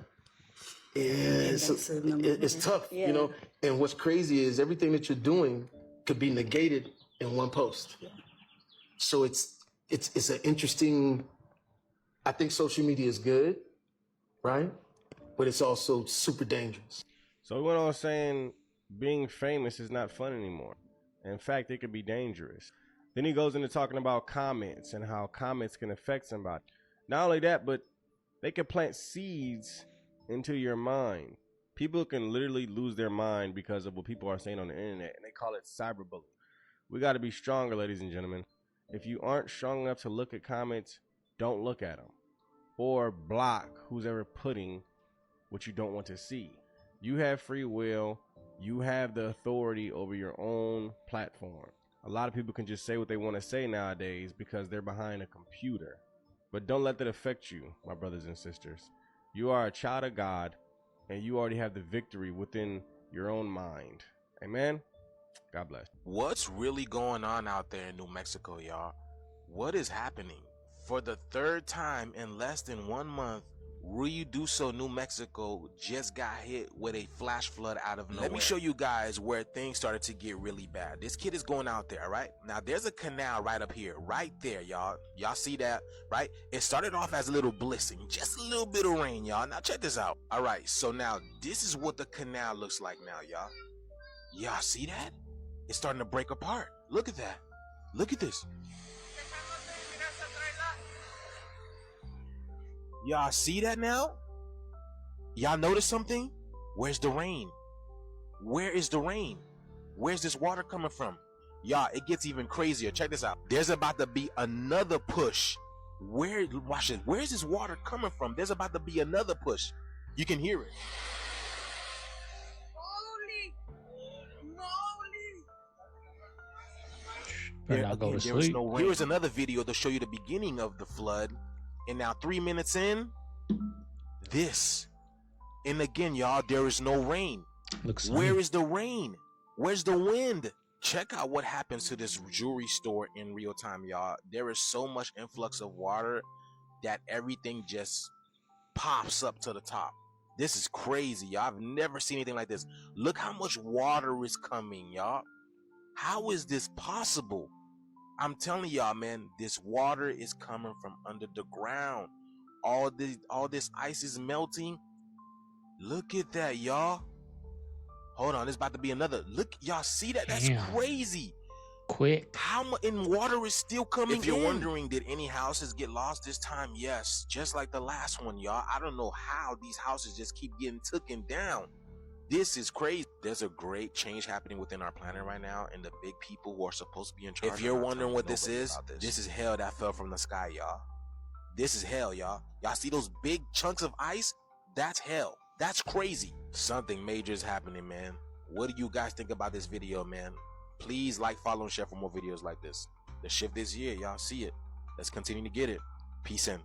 it's tough, you know. And what's crazy is everything that you're doing could be negated in one post. So it's an interesting. I think social media is good, right? But it's also super dangerous. So he went on saying being famous is not fun anymore. In fact, it could be dangerous. Then he goes into talking about comments and how comments can affect somebody. Not only that, but they can plant seeds into your mind. People can literally lose their mind because of what people are saying on the internet, and they call it cyberbullying. We got to be stronger, ladies and gentlemen. If you aren't strong enough to look at comments, don't look at them. Or block who's ever putting what you don't want to see. You have free will. You have the authority over your own platform. A lot of people can just say what they want to say nowadays because they're behind a computer. But don't let that affect you, my brothers and sisters. You are a child of God, and you already have the victory within your own mind. Amen? God bless. What's really going on out there in New Mexico, y'all? What is happening? For the third time in less than 1 month, Ruidoso, New Mexico just got hit with a flash flood out of nowhere. Let me show you guys where things started to get really bad. This kid is going out there, right? Now, there's a canal right up here, right there, y'all. Y'all see that, right? It started off as a little blessing, just a little bit of rain, y'all. Now, check this out. All right, so now this is what the canal looks like now, y'all. Y'all see that? It's starting to break apart. Look at that. Look at this. Y'all see that now? Y'all notice something? Where's the rain? Where is the rain? Where's this water coming from? Y'all, it gets even crazier. Check this out. There's about to be another push. Watch it. Where's this water coming from? There's about to be another push. You can hear it. Here's another video to show you the beginning of the flood. And now 3 minutes in, this. And again, y'all, there is no rain. Where is the rain? Where's the wind? Check out what happens to this jewelry store in real time, y'all. There is so much influx of water that everything just pops up to the top. This is crazy, y'all. I've never seen anything like this. Look how much water is coming, y'all. How is this possible? I'm telling y'all, man, this water is coming from under the ground. All this ice is melting. Look at that, y'all. Hold on, there's about to be another. Look, y'all see that? That's crazy. Quick. How much water is still coming in? If you're wondering, did any houses get lost this time? Yes, just like the last one, y'all. I don't know how these houses just keep getting taken down. This is crazy. There's a great change happening within our planet right now, and the big people who are supposed to be in charge. If you're wondering what this is, this is hell that fell from the sky, y'all. This is hell, y'all. Y'all see those big chunks of ice? That's hell. That's crazy. Something major is happening, man. What do you guys think about this video, man? Please like, follow, and share for more videos like this. The shift is here. Y'all see it. Let's continue to get it. Peace in.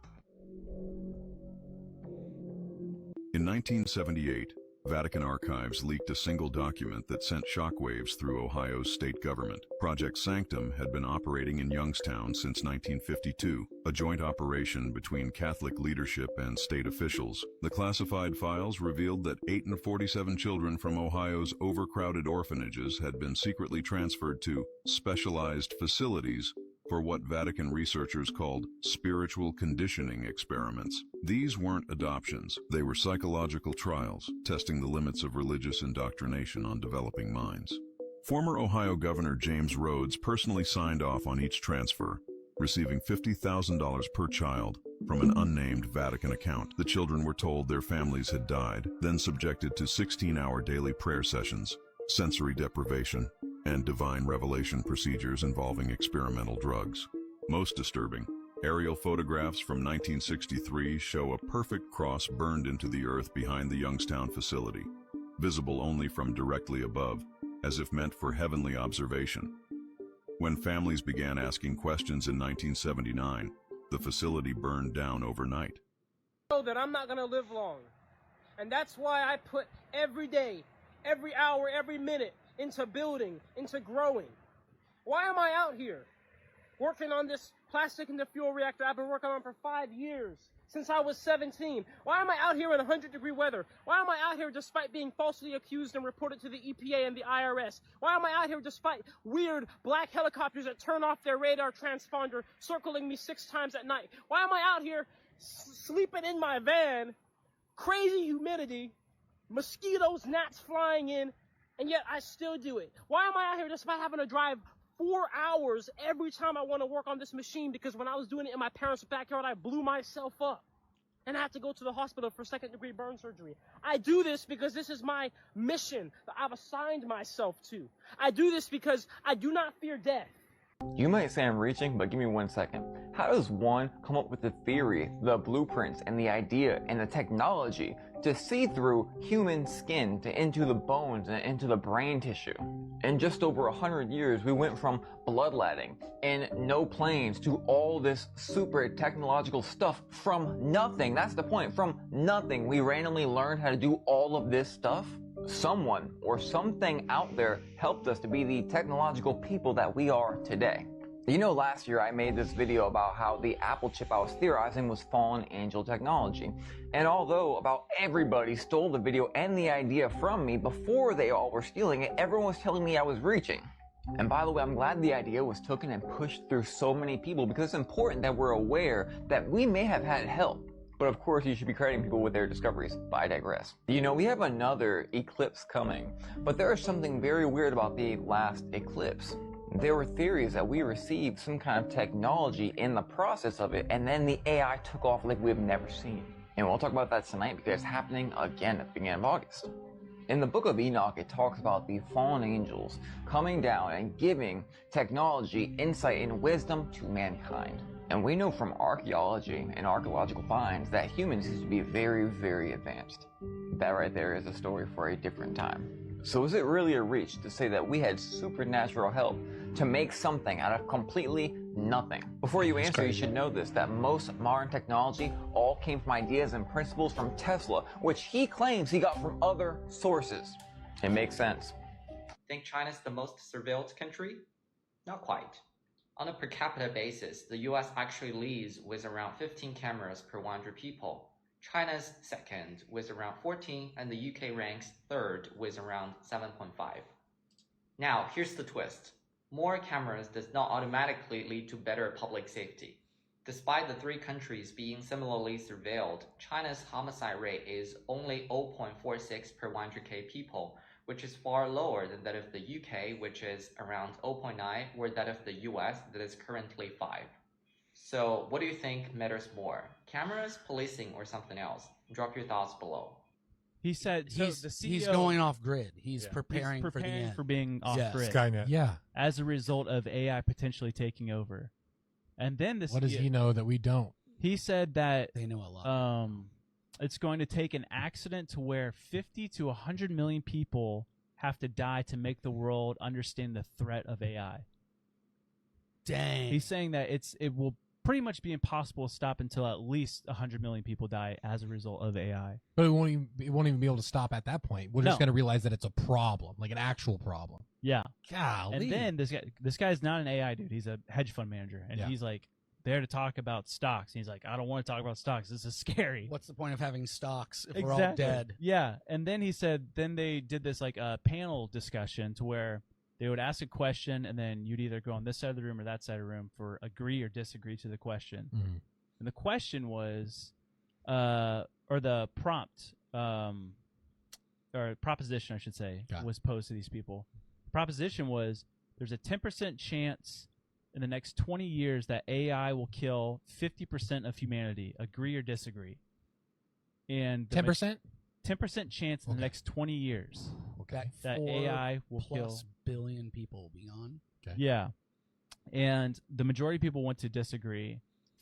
In 1978, Vatican archives leaked a single document that sent shockwaves through Ohio's state government. Project Sanctum had been operating in Youngstown since 1952, a joint operation between Catholic leadership and state officials. The classified files revealed that 8 and 47 children from Ohio's overcrowded orphanages had been secretly transferred to specialized facilities for what Vatican researchers called spiritual conditioning experiments. These weren't adoptions. They were psychological trials, testing the limits of religious indoctrination on developing minds. Former Ohio Governor James Rhodes personally signed off on each transfer, receiving $50,000 per child from an unnamed Vatican account. The children were told their families had died, then subjected to 16-hour daily prayer sessions, sensory deprivation, and divine revelation procedures involving experimental drugs. Most disturbing, aerial photographs from 1963 show a perfect cross burned into the earth behind the Youngstown facility, visible only from directly above, as if meant for heavenly observation. When families began asking questions in 1979, the facility burned down overnight. I know that I'm not gonna live long, and that's why I put every day, every hour, every minute into building, into growing. Why am I out here working on this Plastic in the fuel reactor I've been working on for 5 years, since I was 17. Why am I out here in 100-degree weather? Why am I out here despite being falsely accused and reported to the EPA and the IRS? Why am I out here despite weird black helicopters that turn off their radar transponder circling me 6 times at night? Why am I out here sleeping in my van, crazy humidity, mosquitoes, gnats flying in, and yet I still do it? Why am I out here despite having to drive 4 hours every time I want to work on this machine, because when I was doing it in my parents' backyard, I blew myself up and I had to go to the hospital for 2nd-degree burn surgery? I do this because this is my mission that I've assigned myself to. I do this because I do not fear death. You might say I'm reaching, but give me 1 second. How does one come up with the theory, the blueprints, and the idea, and the technology to see through human skin into the bones and into the brain tissue? In just over 100 years, we went from bloodletting and no planes to all this super technological stuff from nothing. That's the point. From nothing, we randomly learned how to do all of this stuff. Someone or something out there helped us to be the technological people that we are today. You know, last year I made this video about how the Apple chip I was theorizing was fallen angel technology. And although about everybody stole the video and the idea from me before they all were stealing it, everyone was telling me I was reaching. And by the way, I'm glad the idea was taken and pushed through so many people, because it's important that we're aware that we may have had help. But of course, you should be crediting people with their discoveries, but I digress. You know, we have another eclipse coming, but there is something very weird about the last eclipse. There were theories that we received some kind of technology in the process of it, and then the AI took off like we've never seen. And we'll talk about that tonight because it's happening again at the beginning of August. In the book of Enoch, it talks about the fallen angels coming down and giving technology, insight, and wisdom to mankind. And we know from archaeology and archaeological finds that humans used to be very, very advanced. That right there is a story for a different time. So is it really a reach to say that we had supernatural help to make something out of completely nothing? Before you answer, you should know this, that most modern technology all came from ideas and principles from Tesla, which he claims he got from other sources. It makes sense. Think China's the most surveilled country? Not quite. On a per capita basis, the US actually leads with around 15 cameras per 100 people. China's second with around 14, and the UK ranks third with around 7.5. Now, here's the twist. More cameras does not automatically lead to better public safety. Despite the 3 countries being similarly surveilled, China's homicide rate is only 0.46 per 100k people, which is far lower than that of the UK, which is around 0.9, or that of the US, that is currently 5. So what do you think matters more? Cameras, policing, or something else? Drop your thoughts below. He said he's going off grid. He's preparing for the end. for being off grid. Skynet. Yeah. As a result of AI potentially taking over. And then this. What does he know that we don't? He said that they know a lot. It's going to take an accident to where 50 to 100 million people have to die to make the world understand the threat of AI. Dang. He's saying that it will pretty much be impossible to stop until at least 100 million people die as a result of AI. But it won't even be able to stop at that point. We're just going to realize that it's a problem, like an actual problem. Yeah. Golly. And then this guy's not an AI dude. He's a hedge fund manager, and he's like there to talk about stocks. And he's like, I don't want to talk about stocks. This is scary. What's the point of having stocks if we're all dead? Yeah. And then he said, then they did this like a panel discussion to where they would ask a question, and then you'd either go on this side of the room or that side of the room for agree or disagree to the question. Mm-hmm. And the question was, or the prompt, or proposition, I should say, was posed to these people. The proposition was, there's a 10% chance in the next 20 years that AI will kill 50% of humanity. Agree or disagree? And 10%? 10% chance in the next 20 years. Okay. That AI will kill plus billion people will be gone. Okay. Yeah. And the majority of people went to disagree.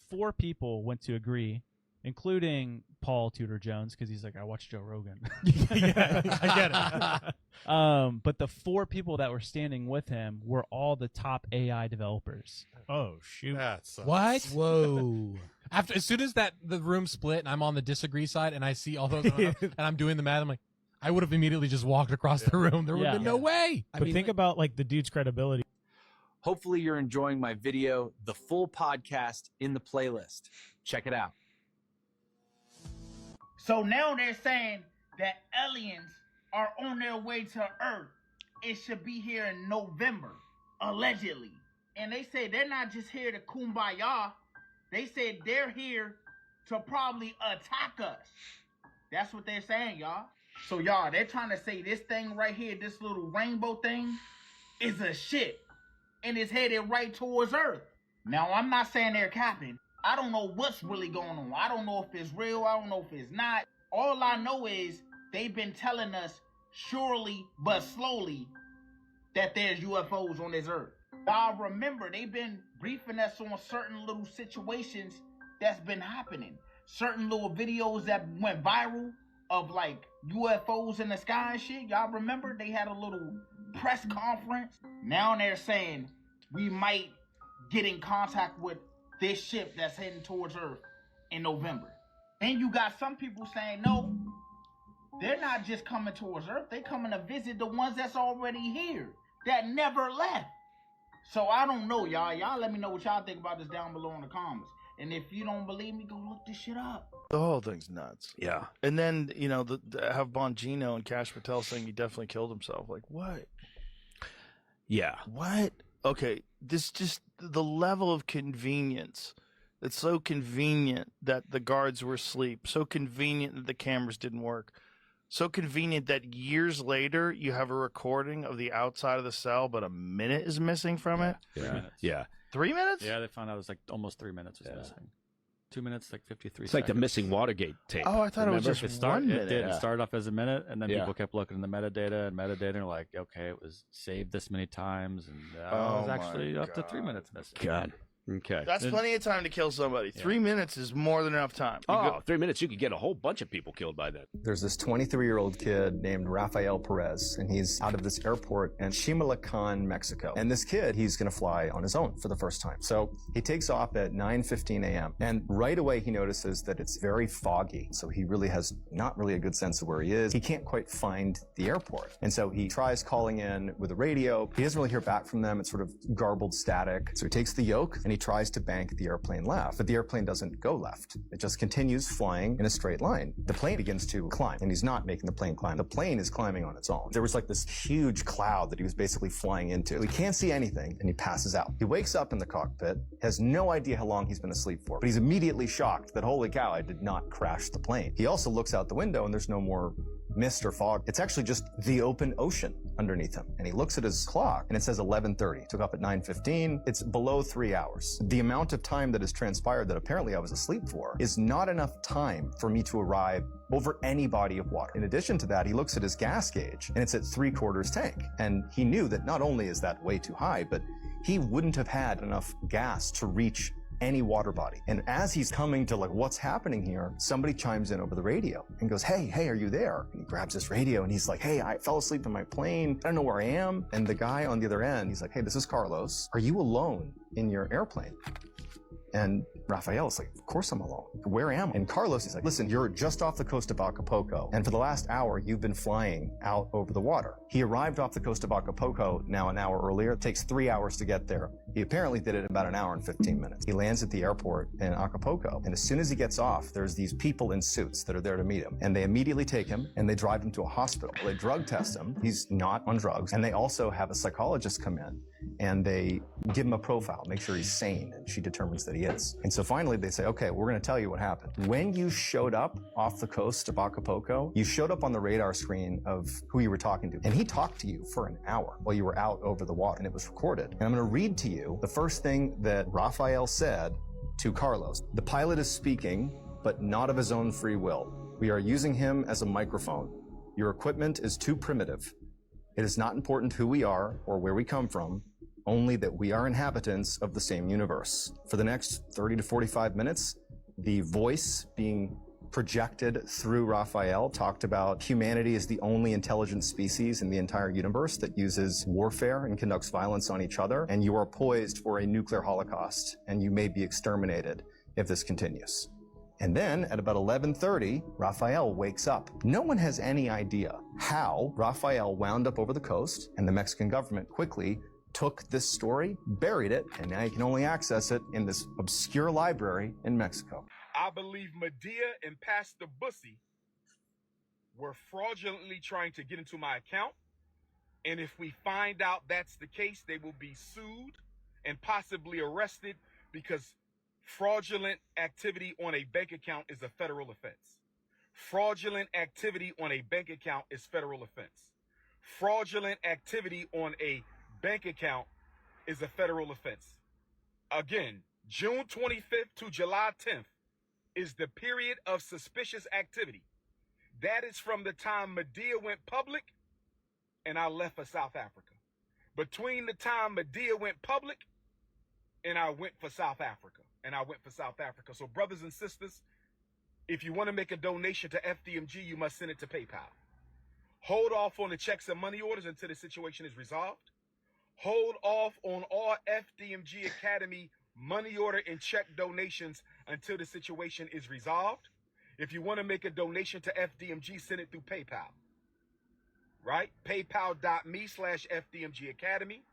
4 people went to agree, including Paul Tudor Jones, because he's like, I watched Joe Rogan. Yeah, I get it. But the 4 people that were standing with him were all the top AI developers. Oh, shoot. That sucks. What? Whoa. As soon as the room split and I'm on the disagree side and I see all those and I'm doing the math, I'm like, I would have immediately just walked across the room. There would have been no way. But think about like the dude's credibility. Hopefully you're enjoying my video, the full podcast in the playlist. Check it out. So now they're saying that aliens are on their way to Earth. It should be here in November, allegedly. And they say they're not just here to kumbaya. They said they're here to probably attack us. That's what they're saying, y'all. So y'all, they're trying to say this thing right here, this little rainbow thing, is a ship. And it's headed right towards Earth. Now, I'm not saying they're capping. I don't know what's really going on. I don't know if it's real. I don't know if it's not. All I know is they've been telling us surely but slowly that there's UFOs on this Earth. Y'all remember, they've been briefing us on certain little situations that's been happening. Certain little videos that went viral of like UFOs in the sky and shit. Y'all remember they had a little press conference? Now they're saying we might get in contact with this ship that's heading towards Earth in November. Then you got some people saying, no, they're not just coming towards Earth. They're coming to visit the ones that's already here, that never left. So I don't know, y'all. Y'all let me know what y'all think about this down below in the comments. And if you don't believe me, go look this shit up. The whole thing's nuts. Yeah. And then, you know, have Bongino and Cash Patel saying he definitely killed himself. Like, what? Yeah. What? Okay, this just the level of convenience. It's so convenient that the guards were asleep. So convenient that the cameras didn't work. So convenient that years later you have a recording of the outside of the cell, but a minute is missing from it. 3 minutes. Yeah. 3 minutes? Yeah, they found out it was like almost 3 minutes was missing. 2 minutes, like 53 It's seconds. like the missing Watergate tape. Oh, I thought it was just 1 minute. It did. It started off as a minute, and then Yeah. people kept looking in the metadata, and like, okay, it was saved this many times, and it Oh was actually my up to 3 minutes missing. God. Okay. That's plenty of time to kill somebody. 3 minutes is more than enough time. Oh, 3 minutes, you could get a whole bunch of people killed by that. There's this 23-year-old kid named Rafael Perez, and he's out of this airport in Chimalacán, Mexico. And this kid, he's going to fly on his own for the first time. So he takes off at 9:15 a.m. And right away, he notices that it's very foggy. So he really has not really a good sense of where he is. He can't quite find the airport. And so he tries calling in with a radio. He doesn't really hear back from them. It's sort of garbled static. So he takes the yoke and he tries to bank the airplane left, but the airplane doesn't go left. It just continues flying in a straight line. The plane begins to climb, and he's not making the plane climb. The plane is climbing on its own. There was like this huge cloud that he was basically flying into. He can't see anything, and he passes out. He wakes up in the cockpit, has no idea how long he's been asleep for, but he's immediately shocked that, holy cow, I did not crash the plane. He also looks out the window, and there's no more mist or fog. It's actually just the open ocean underneath him. And he looks at his clock and it says 11:30. Took off at 9:15. It's below 3 hours. The amount of time that has transpired that apparently I was asleep for is not enough time for me to arrive over any body of water. In addition to that, he looks at his gas gauge and it's at 3/4 tank. And he knew that not only is that way too high, but he wouldn't have had enough gas to reach any water body. And as he's coming to like, what's happening here, somebody chimes in over the radio and goes, hey, are you there? And he grabs his radio and he's like, hey, I fell asleep in my plane. I don't know where I am. And the guy on the other end, he's like, hey, this is Carlos. Are you alone in your airplane? And Rafael is like, of course I'm alone. Where am I? And Carlos is like, listen, you're just off the coast of Acapulco. And for the last hour, you've been flying out over the water. He arrived off the coast of Acapulco now an hour earlier. It takes 3 hours to get there. He apparently did it in about an hour and 15 minutes. He lands at the airport in Acapulco. And as soon as he gets off, there's these people in suits that are there to meet him. And they immediately take him and they drive him to a hospital. They drug test him. He's not on drugs. And they also have a psychologist come in and they give him a profile, make sure he's sane, and she determines that he is. And so finally they say, okay, we're going to tell you what happened. When you showed up off the coast of Acapulco, you showed up on the radar screen of who you were talking to. And he talked to you for an hour while you were out over the water, and it was recorded. And I'm going to read to you the first thing that Rafael said to Carlos. The pilot is speaking, but not of his own free will. We are using him as a microphone. Your equipment is too primitive. It is not important who we are or where we come from, only that we are inhabitants of the same universe. For the next 30 to 45 minutes, the voice being projected through Rafael talked about humanity is the only intelligent species in the entire universe that uses warfare and conducts violence on each other, and you are poised for a nuclear holocaust, and you may be exterminated if this continues. And then at about 11:30, Rafael wakes up. No one has any idea how Rafael wound up over the coast, and the Mexican government quickly took this story, buried it, and now you can only access it in this obscure library in Mexico. I believe Medea and Pastor Bussy were fraudulently trying to get into my account. And if we find out that's the case, they will be sued and possibly arrested because fraudulent activity on a bank account is a federal offense. Fraudulent activity on a bank account is federal offense. Fraudulent activity on a bank account is a federal offense. Again, June 25th to July 10th is the period of suspicious activity. That is from the time Medea went public and I left for South Africa. Between the time Medea went public and I went for South Africa. So brothers and sisters, if you want to make a donation to FDMG, you must send it to PayPal. Hold off on the checks and money orders until the situation is resolved. Hold off on all FDMG Academy money order and check donations until the situation is resolved. If you want to make a donation to FDMG, send it through PayPal. Right? PayPal.me/FDMG Academy.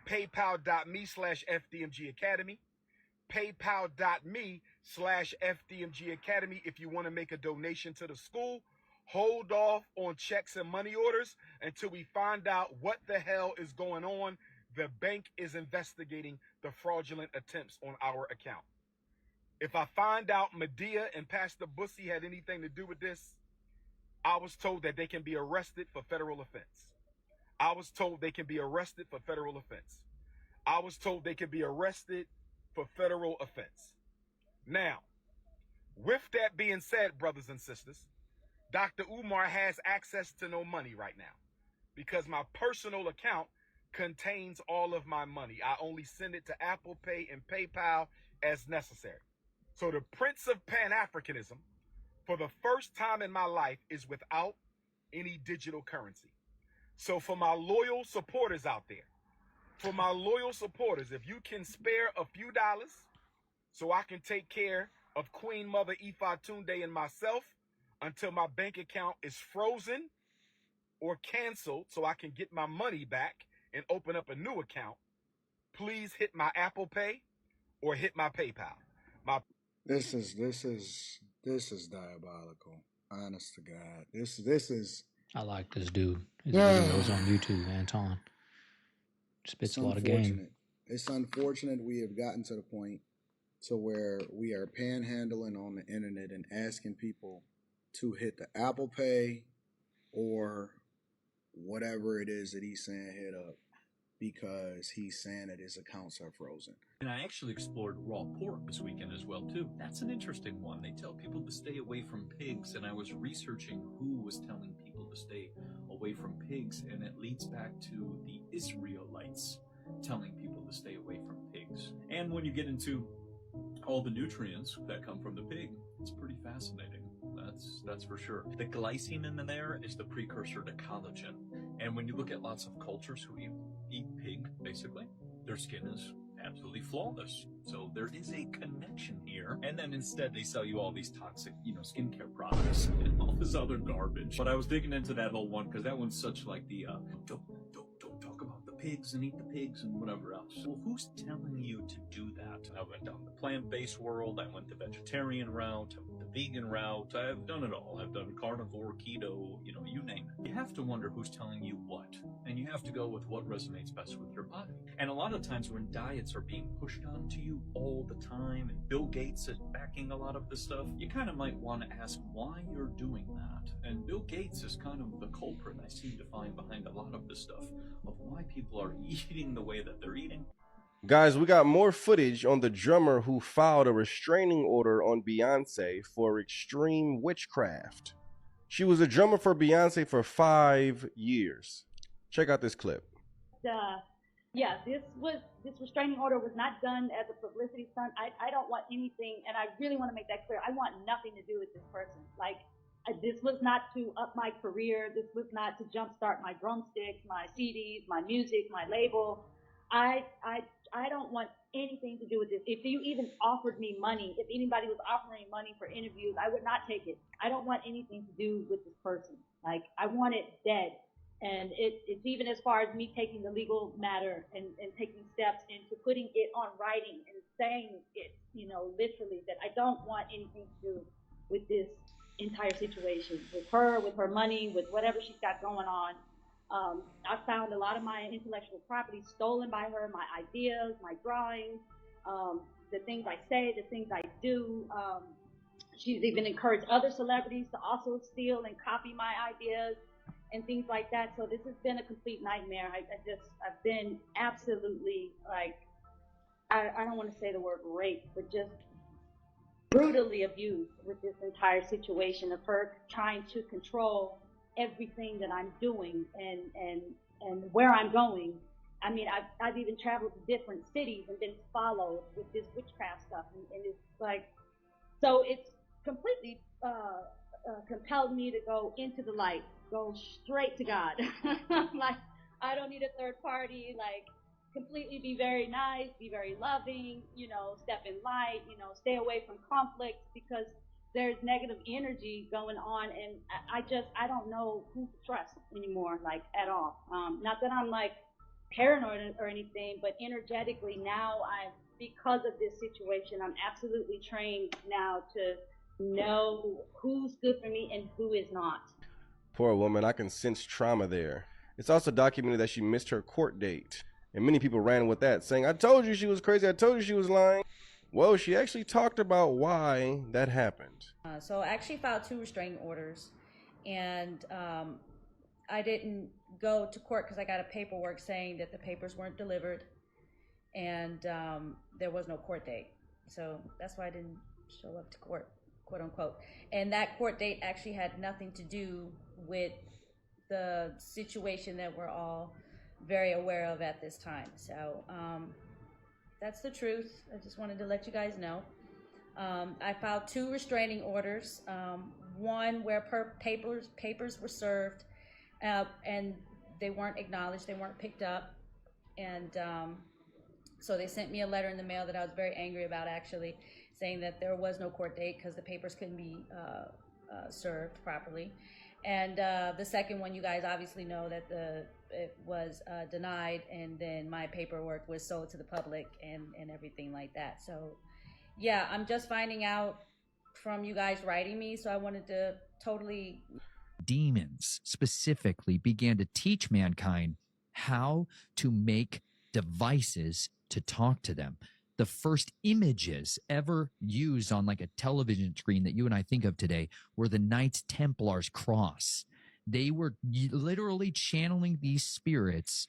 PayPal.me/FDMG Academy. PayPal.me/FDMG Academy if you want to make a donation to the school. Hold off on checks and money orders until we find out what the hell is going on. The bank is investigating the fraudulent attempts on our account. If I find out Medea and Pastor Bussy had anything to do with this, I was told that they can be arrested for federal offense. I was told they can be arrested for federal offense. I was told they can be arrested for federal offense. Now, with that being said, brothers and sisters, Dr. Umar has access to no money right now because my personal account contains all of my money. I only send it to Apple Pay and PayPal as necessary. So the Prince of Pan-Africanism, for the first time in my life, is without any digital currency. So for my loyal supporters out there, if you can spare a few dollars so I can take care of Queen Mother Ifa Tunde and myself until my bank account is frozen or canceled so I can get my money back and open up a new account, please hit my Apple Pay or hit my PayPal. This is diabolical. Honest to God. This is I like this dude. His videos on YouTube, Anton. Spits a lot of game. It's unfortunate we have gotten to the point to where we are panhandling on the internet and asking people to hit the Apple Pay or whatever it is that he's saying hit up because he's saying that his accounts are frozen. And I actually explored raw pork this weekend as well, too. That's an interesting one. They tell people to stay away from pigs, and I was researching who was telling people to stay away from pigs, and it leads back to the Israelites telling people to stay away from pigs. And when you get into all the nutrients that come from the pig, it's pretty fascinating. That's for sure. The glycine in there is the precursor to collagen. And when you look at lots of cultures who eat pig, basically, their skin is absolutely flawless. So there is a connection here. And then instead they sell you all these toxic, skincare products and all this other garbage. But I was digging into that whole one because that one's such like the don't talk about the pigs and eat the pigs and whatever else. Well, who's telling you to do that? I went down the plant-based world. I went the vegetarian route, the vegan route. I've done it all. I've done carnivore, keto, you name it. You have to wonder who's telling you what. And you have to go with what resonates best with your body. And a lot of times when diets are being pushed onto you all the time, and Bill Gates is backing a lot of this stuff, you kind of might want to ask why you're doing that. And Bill Gates is kind of the culprit I seem to find behind a lot of this stuff, of why people are eating the way that they're eating. Guys, we got more footage on the drummer who filed a restraining order on Beyonce for extreme witchcraft. She was a drummer for Beyonce for 5 years. Check out this clip. This restraining order was not done as a publicity stunt. I don't want anything, and I really want to make that clear. I want nothing to do with this person. This was not to up my career. This was not to jumpstart my drumsticks, my CDs, my music, my label. I don't want anything to do with this. If you even offered me money, if anybody was offering money for interviews, I would not take it. I don't want anything to do with this person. I want it dead. And it's even as far as me taking the legal matter and taking steps into putting it on writing and saying it, you know, literally, that I don't want anything to do with this entire situation, with her money, with whatever she's got going on. I found a lot of my intellectual property stolen by her, my ideas, my drawings, the things I say, the things I do. She's even encouraged other celebrities to also steal and copy my ideas and things like that. So this has been a complete nightmare. I've been absolutely, like, I don't want to say the word rape, but just brutally abused with this entire situation of her trying to control everything that I'm doing and where I'm going. I mean, I've even traveled to different cities and been followed with this witchcraft stuff, and it's like, so it's completely compelled me to go into the light, go straight to God. Like, I don't need a third party, like, completely be very nice, be very loving, you know, step in light, you know, stay away from conflict, because there's negative energy going on, and I don't know who to trust anymore, like, at all. Not that I'm, like, paranoid or anything, but energetically now, because of this situation, I'm absolutely trained now to know who's good for me and who is not. Poor woman, I can sense trauma there. It's also documented that she missed her court date, and many people ran with that, saying, I told you she was crazy, I told you she was lying. Well, she actually talked about why that happened. So I actually filed 2 restraining orders, and I didn't go to court because I got a paperwork saying that the papers weren't delivered, and there was no court date. So that's why I didn't show up to court, quote unquote. And that court date actually had nothing to do with the situation that we're all very aware of at this time. So that's the truth. I just wanted to let you guys know. I filed 2 restraining orders, one where papers were served and they weren't acknowledged, they weren't picked up, and so they sent me a letter in the mail that I was very angry about, actually, saying that there was no court date because the papers couldn't be served properly. And the second one, you guys obviously know that it was denied, and then my paperwork was sold to the public and everything like that. So yeah, I'm just finding out from you guys writing me, so I wanted to totally... Demons specifically began to teach mankind how to make devices to talk to them. The first images ever used on like a television screen that you and I think of today were the Knights Templar's cross. They were literally channeling these spirits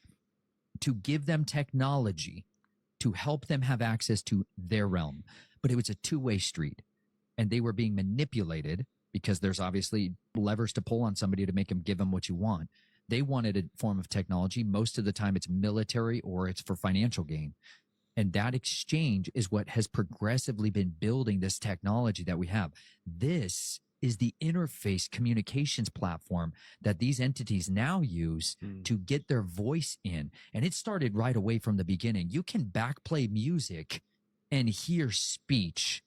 to give them technology to help them have access to their realm. But it was a two-way street, and they were being manipulated because there's obviously levers to pull on somebody to make them give them what you want. They wanted a form of technology. Most of the time it's military or it's for financial gain. And that exchange is what has progressively been building this technology that we have. This is the interface communications platform that these entities now use to get their voice in. And it started right away from the beginning. You can backplay music and hear speech.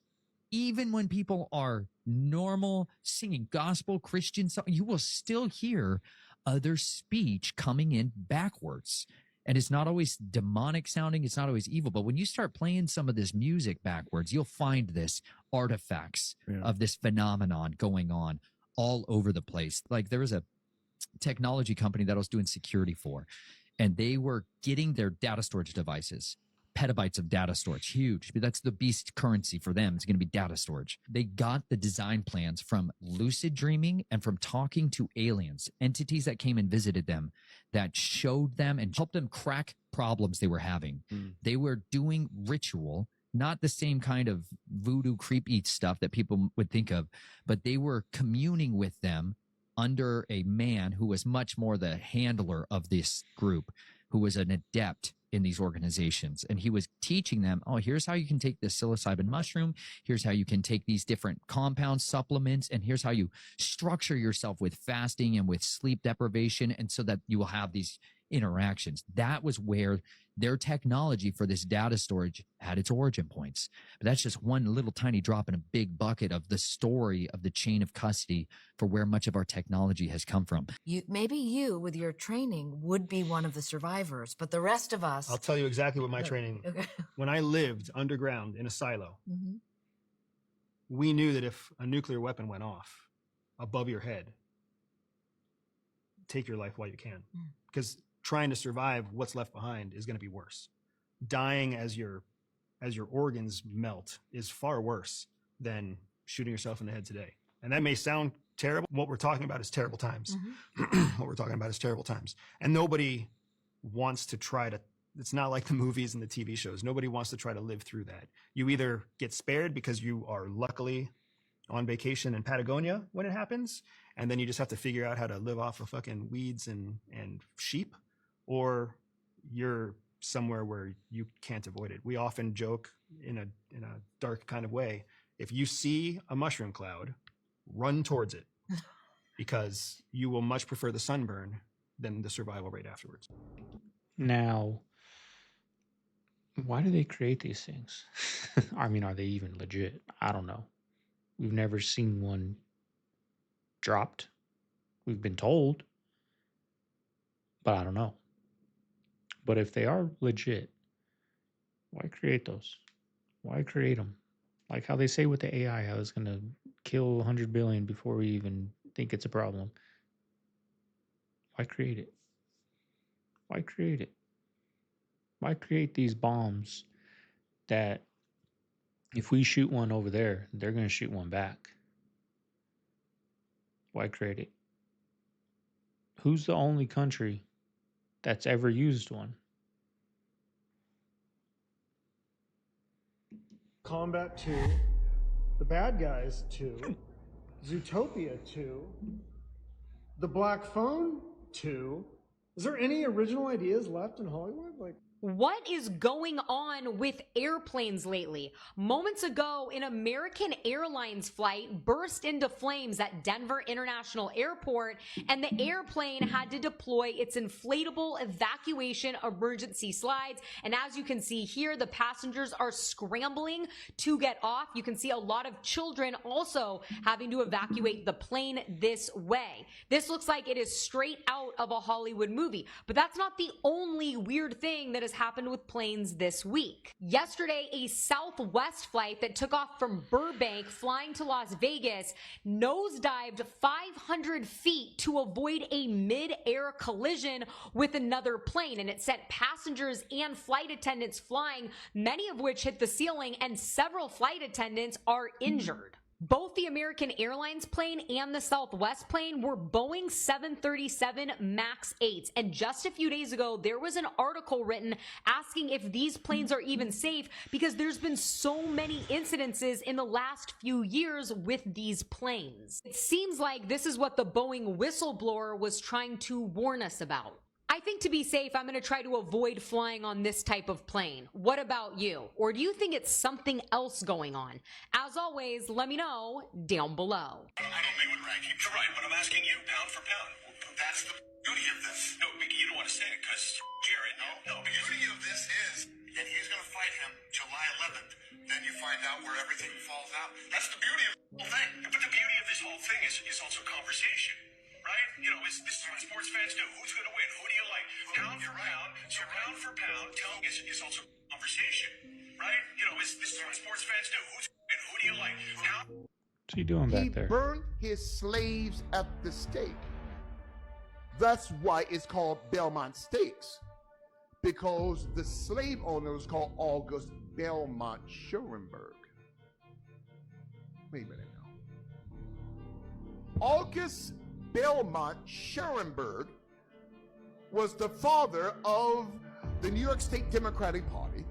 Even when people are normal, singing gospel, Christian song, you will still hear other speech coming in backwards. And it's not always demonic sounding. It's not always evil. But when you start playing some of this music backwards, you'll find this artifacts of this phenomenon going on all over the place. Like there was a technology company that I was doing security for, and they were getting their data storage devices, petabytes of data storage, huge. That's the beast currency for them. It's going to be data storage. They got the design plans from lucid dreaming and from talking to aliens, entities that came and visited them, that showed them and helped them crack problems they were having. They were doing ritual, not the same kind of voodoo creepy stuff that people would think of, but they were communing with them under a man who was much more the handler of this group, who was an adept in these organizations. And he was teaching them, oh, here's how you can take this psilocybin mushroom. Here's how you can take these different compound supplements. And here's how you structure yourself with fasting and with sleep deprivation. And so that you will have these interactions. That was where their technology for this data storage had its origin points. But that's just one little tiny drop in a big bucket of the story of the chain of custody for where much of our technology has come from. Maybe you, with your training, would be one of the survivors, but the rest of us... I'll tell you exactly what my training... Okay. When I lived underground in a silo, Mm-hmm. we knew that if a nuclear weapon went off above your head, take your life while you can. Because trying to survive what's left behind is going to be worse. Dying as your organs melt is far worse than shooting yourself in the head today. And that may sound terrible. What we're talking about is terrible times. What we're talking about is terrible times. And nobody wants to try to, it's not like the movies and the TV shows. Nobody wants to try to live through that. You either get spared because you are luckily on vacation in Patagonia when it happens, and then you just have to figure out how to live off of fucking weeds and sheep, or you're somewhere where you can't avoid it. We often joke in a dark kind of way, if you see a mushroom cloud, run towards it, because you will much prefer the sunburn than the survival rate afterwards. Now, why do they create these things? I mean, are they even legit? I don't know. We've never seen one dropped. We've been told, but I don't know. But if they are legit, why create those? Why create them? Like how they say with the AI, how it's going to kill 100 billion before we even think it's a problem. Why create it? Why create it? Why create these bombs that if we shoot one over there, they're going to shoot one back? Why create it? Who's the only country that's ever used one? Combat 2, The Bad Guys 2, Zootopia 2, The Black Phone 2. Is there any original ideas left in Hollywood? What is going on with airplanes lately? Moments ago, an American Airlines flight burst into flames at Denver International Airport, and the airplane had to deploy its inflatable evacuation emergency slides. And as you can see here, the passengers are scrambling to get off. You can see a lot of children also having to evacuate the plane this way. This looks like it is straight out of a Hollywood movie, but that's not the only weird thing that has happened with planes this week. Yesterday, a Southwest flight that took off from Burbank flying to Las Vegas nosedived 500 feet to avoid a mid-air collision with another plane, and it sent passengers and flight attendants flying, many of which hit the ceiling, and several flight attendants are injured. Both the American Airlines plane and the Southwest plane were Boeing 737 MAX 8s. And just a few days ago, there was an article written asking if these planes are even safe, because there's been so many incidences in the last few years with these planes. It seems like this is what the Boeing whistleblower was trying to warn us about. I think to be safe, I'm going to try to avoid flying on this type of plane. What about you? Or do you think it's something else going on? As always, let me know down below. I don't make one ranking. You're right, but I'm asking you pound for pound. That's the beauty of this. No, Mickey, you don't want to say it because Jared. No, the beauty of this is that he's going to fight him July 11th. Then you find out where everything falls out. That's the beauty of the whole thing. But the beauty of this whole thing is also conversation. Right? You know, this is what sports fans do. Who's going to win? Who do you like? Pound for pound. So pound for pound, is also conversation. Right? You know, this is what sports fans do. Who's going to win? Who do you like? What's he doing back there? He burned his slaves at the stake. That's why it's called Belmont Stakes. Because the slave owner was called August Belmont Schurenberg. Wait a minute now. August Belmont Schurenberg was the father of the New York State Democratic Party,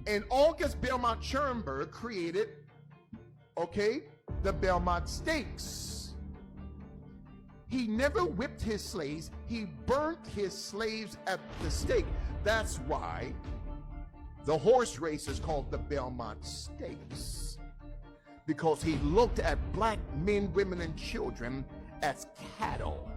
and August Belmont Schurenberg created, the Belmont Stakes. He never whipped his slaves, he burnt his slaves at the stake. That's why the horse race is called the Belmont Stakes, because he looked at black men, women, and children as cattle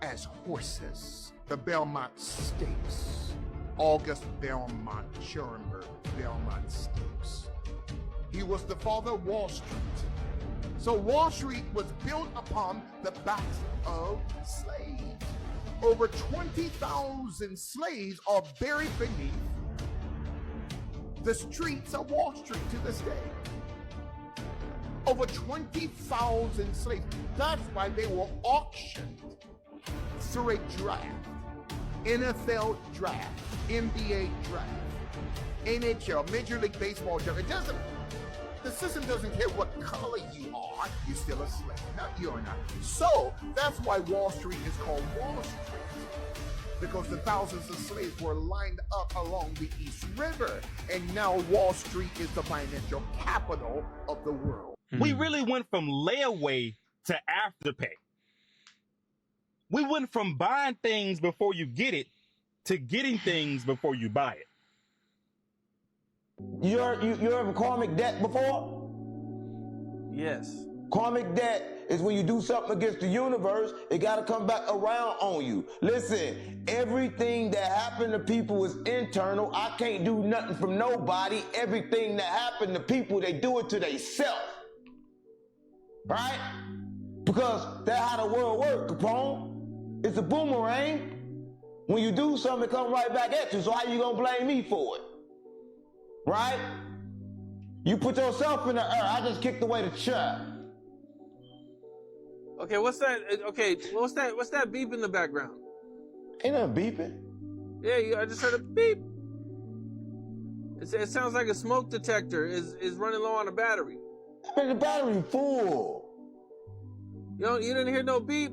as horses. The Belmont Stakes. August Belmont, Schurenberg, Belmont Stakes. He was the father of Wall Street. So Wall Street was built upon the backs of slaves. Over 20,000 slaves are buried beneath the streets of Wall Street to this day. Over 20,000 slaves. That's why they were auctioned through a draft. NFL draft, NBA draft, NHL, Major League Baseball draft. The system doesn't care what color you are, you're still a slave. No, you're not. So that's why Wall Street is called Wall Street. Because the thousands of slaves were lined up along the East River. And now Wall Street is the financial capital of the world. We really went from layaway to afterpay. We went from buying things before you get it to getting things before you buy it. You heard of karmic debt before? Yes. Karmic debt is when you do something against the universe, it got to come back around on you. Listen, everything that happened to people is internal. I can't do nothing from nobody. Everything that happened to people, they do it to themselves. Right? Because that's how the world works, Capone. It's a boomerang. When you do something, it comes right back at you. So how you gonna blame me for it? Right? You put yourself in the earth. I just kicked away the chair. Okay, what's that? Okay, what's that beep in the background? Ain't nothing beeping. Yeah, I just heard a beep. It sounds like a smoke detector is running low on a battery. The battery full. You didn't hear no beep?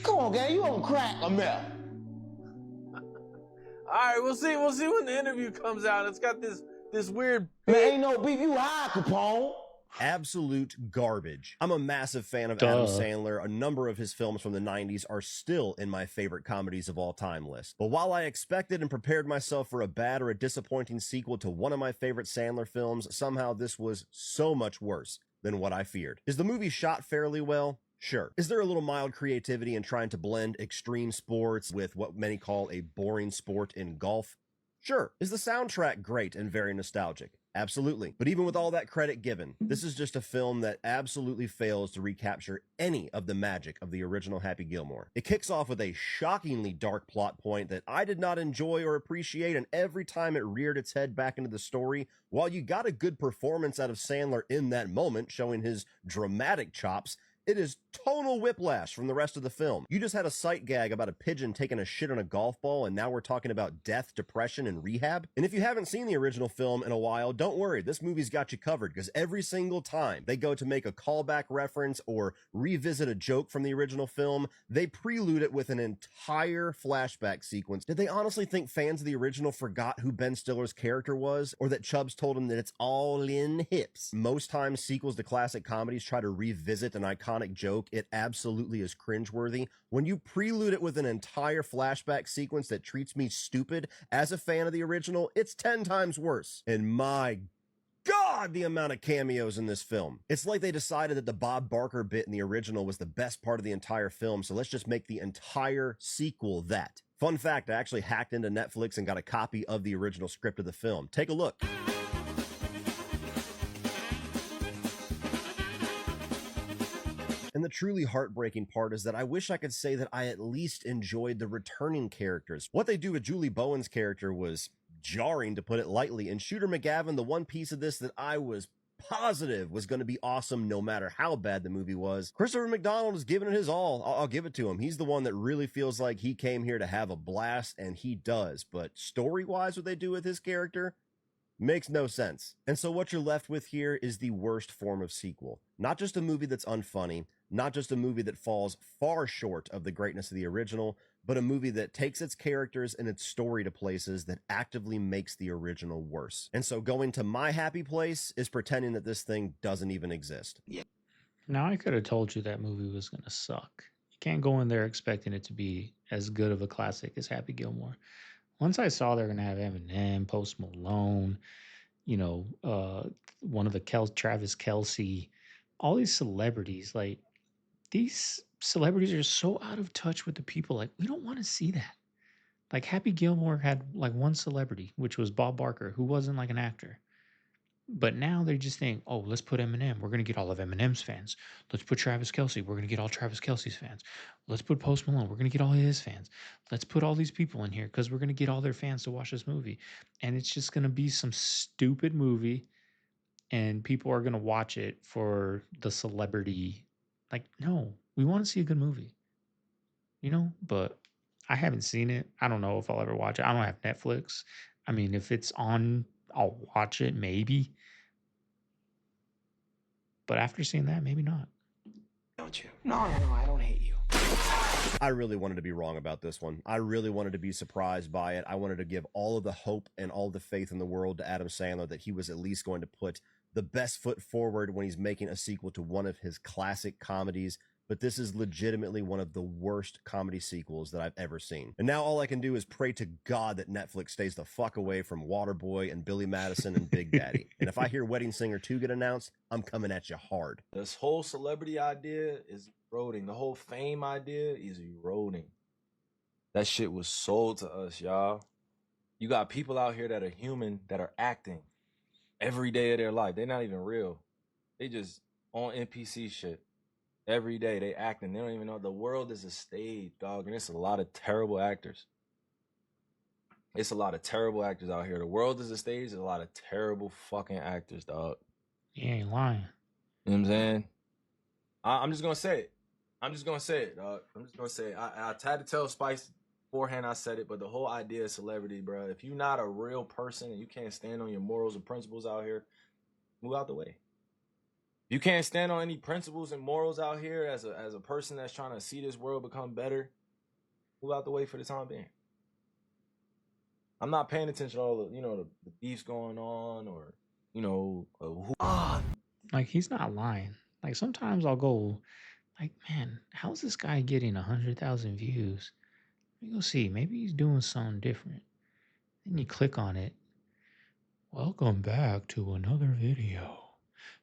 Come on, gang, you on crack or meth? All right, we'll see when the interview comes out. It's got this weird. Man, ain't no beep. You high, Capone. Absolute garbage. I'm a massive fan of Adam Sandler. A number of his films from the 90s are still in my favorite comedies of all time list. But while I expected and prepared myself for a bad or a disappointing sequel to one of my favorite Sandler films, somehow this was so much worse than what I feared. Is the movie shot fairly well? Sure. Is there a little mild creativity in trying to blend extreme sports with what many call a boring sport in golf? Sure. Is the soundtrack great and very nostalgic? Absolutely. But even with all that credit given, this is just a film that absolutely fails to recapture any of the magic of the original Happy Gilmore. It kicks off with a shockingly dark plot point that I did not enjoy or appreciate, and every time it reared its head back into the story, while you got a good performance out of Sandler in that moment, showing his dramatic chops, it is total whiplash from the rest of the film. You just had a sight gag about a pigeon taking a shit on a golf ball, and now we're talking about death, depression, and rehab. And if you haven't seen the original film in a while, don't worry, this movie's got you covered, because every single time they go to make a callback reference or revisit a joke from the original film, they prelude it with an entire flashback sequence. Did they honestly think fans of the original forgot who Ben Stiller's character was, or that Chubbs told him that it's all in hips? Most times sequels to classic comedies try to revisit an iconic joke. It absolutely is cringeworthy. When you prelude it with an entire flashback sequence that treats me stupid as a fan of the original, it's 10 times worse. And my God, the amount of cameos in this film. It's like they decided that the Bob Barker bit in the original was the best part of the entire film, so let's just make the entire sequel that. Fun fact, I actually hacked into Netflix and got a copy of the original script of the film. Take a look. And the truly heartbreaking part is that I wish I could say that I at least enjoyed the returning characters. What they do with Julie Bowen's character was jarring, to put it lightly, and Shooter McGavin, the one piece of this that I was positive was going to be awesome no matter how bad the movie was. Christopher McDonald is giving it his all. I'll give it to him. He's the one that really feels like he came here to have a blast, and he does. But story-wise, what they do with his character makes no sense. And so what you're left with here is the worst form of sequel. Not just a movie that's unfunny, not just a movie that falls far short of the greatness of the original, but a movie that takes its characters and its story to places that actively makes the original worse. And so going to my happy place is pretending that this thing doesn't even exist. Now, I could have told you that movie was going to suck. You can't go in there expecting it to be as good of a classic as Happy Gilmore. Once I saw they're going to have Eminem, Post Malone, one of the Travis Kelce, all these celebrities, like, these celebrities are so out of touch with the people. Like, we don't want to see that. Like, Happy Gilmore had like one celebrity, which was Bob Barker, who wasn't like an actor. But now they just think, oh, let's put Eminem. We're going to get all of Eminem's fans. Let's put Travis Kelce. We're going to get all Travis Kelce's fans. Let's put Post Malone. We're going to get all his fans. Let's put all these people in here because we're going to get all their fans to watch this movie. And it's just going to be some stupid movie. And people are going to watch it for the celebrity. Like, no, we want to see a good movie. You know, but I haven't seen it. I don't know if I'll ever watch it. I don't have Netflix. I mean, if it's on, I'll watch it maybe. But after seeing that, maybe not. Don't you? No, I don't hate you. I really wanted to be wrong about this one. I really wanted to be surprised by it. I wanted to give all of the hope and all the faith in the world to Adam Sandler that he was at least going to put the best foot forward when he's making a sequel to one of his classic comedies. But this is legitimately one of the worst comedy sequels that I've ever seen. And now all I can do is pray to God that Netflix stays the fuck away from Waterboy and Billy Madison and Big Daddy. And if I hear Wedding Singer 2 get announced, I'm coming at you hard. This whole celebrity idea is eroding. The whole fame idea is eroding. That shit was sold to us, y'all. You got people out here that are human, that are acting every day of their life. They're not even real. They just on NPC shit. Every day they acting. They don't even know the world is a stage, dog. And it's a lot of terrible actors. It's a lot of terrible actors out here. The world is a stage. There's a lot of terrible fucking actors, dog. You ain't lying. You know what I'm saying? I'm just gonna say it. I'm just gonna say it, dog. I'm just gonna say it. I tried to tell Spice beforehand I said it, but the whole idea of celebrity, bro, if you're not a real person and you can't stand on your morals and principles out here, move out the way. You can't stand on any principles and morals out here as a person that's trying to see this world become better, move out the way for the time being. I'm not paying attention to all the, the beefs going on or, Like, he's not lying. Like, sometimes I'll go, like, man, how's this guy getting 100,000 views? Let me go see. Maybe he's doing something different. Then you click on it. Welcome back to another video.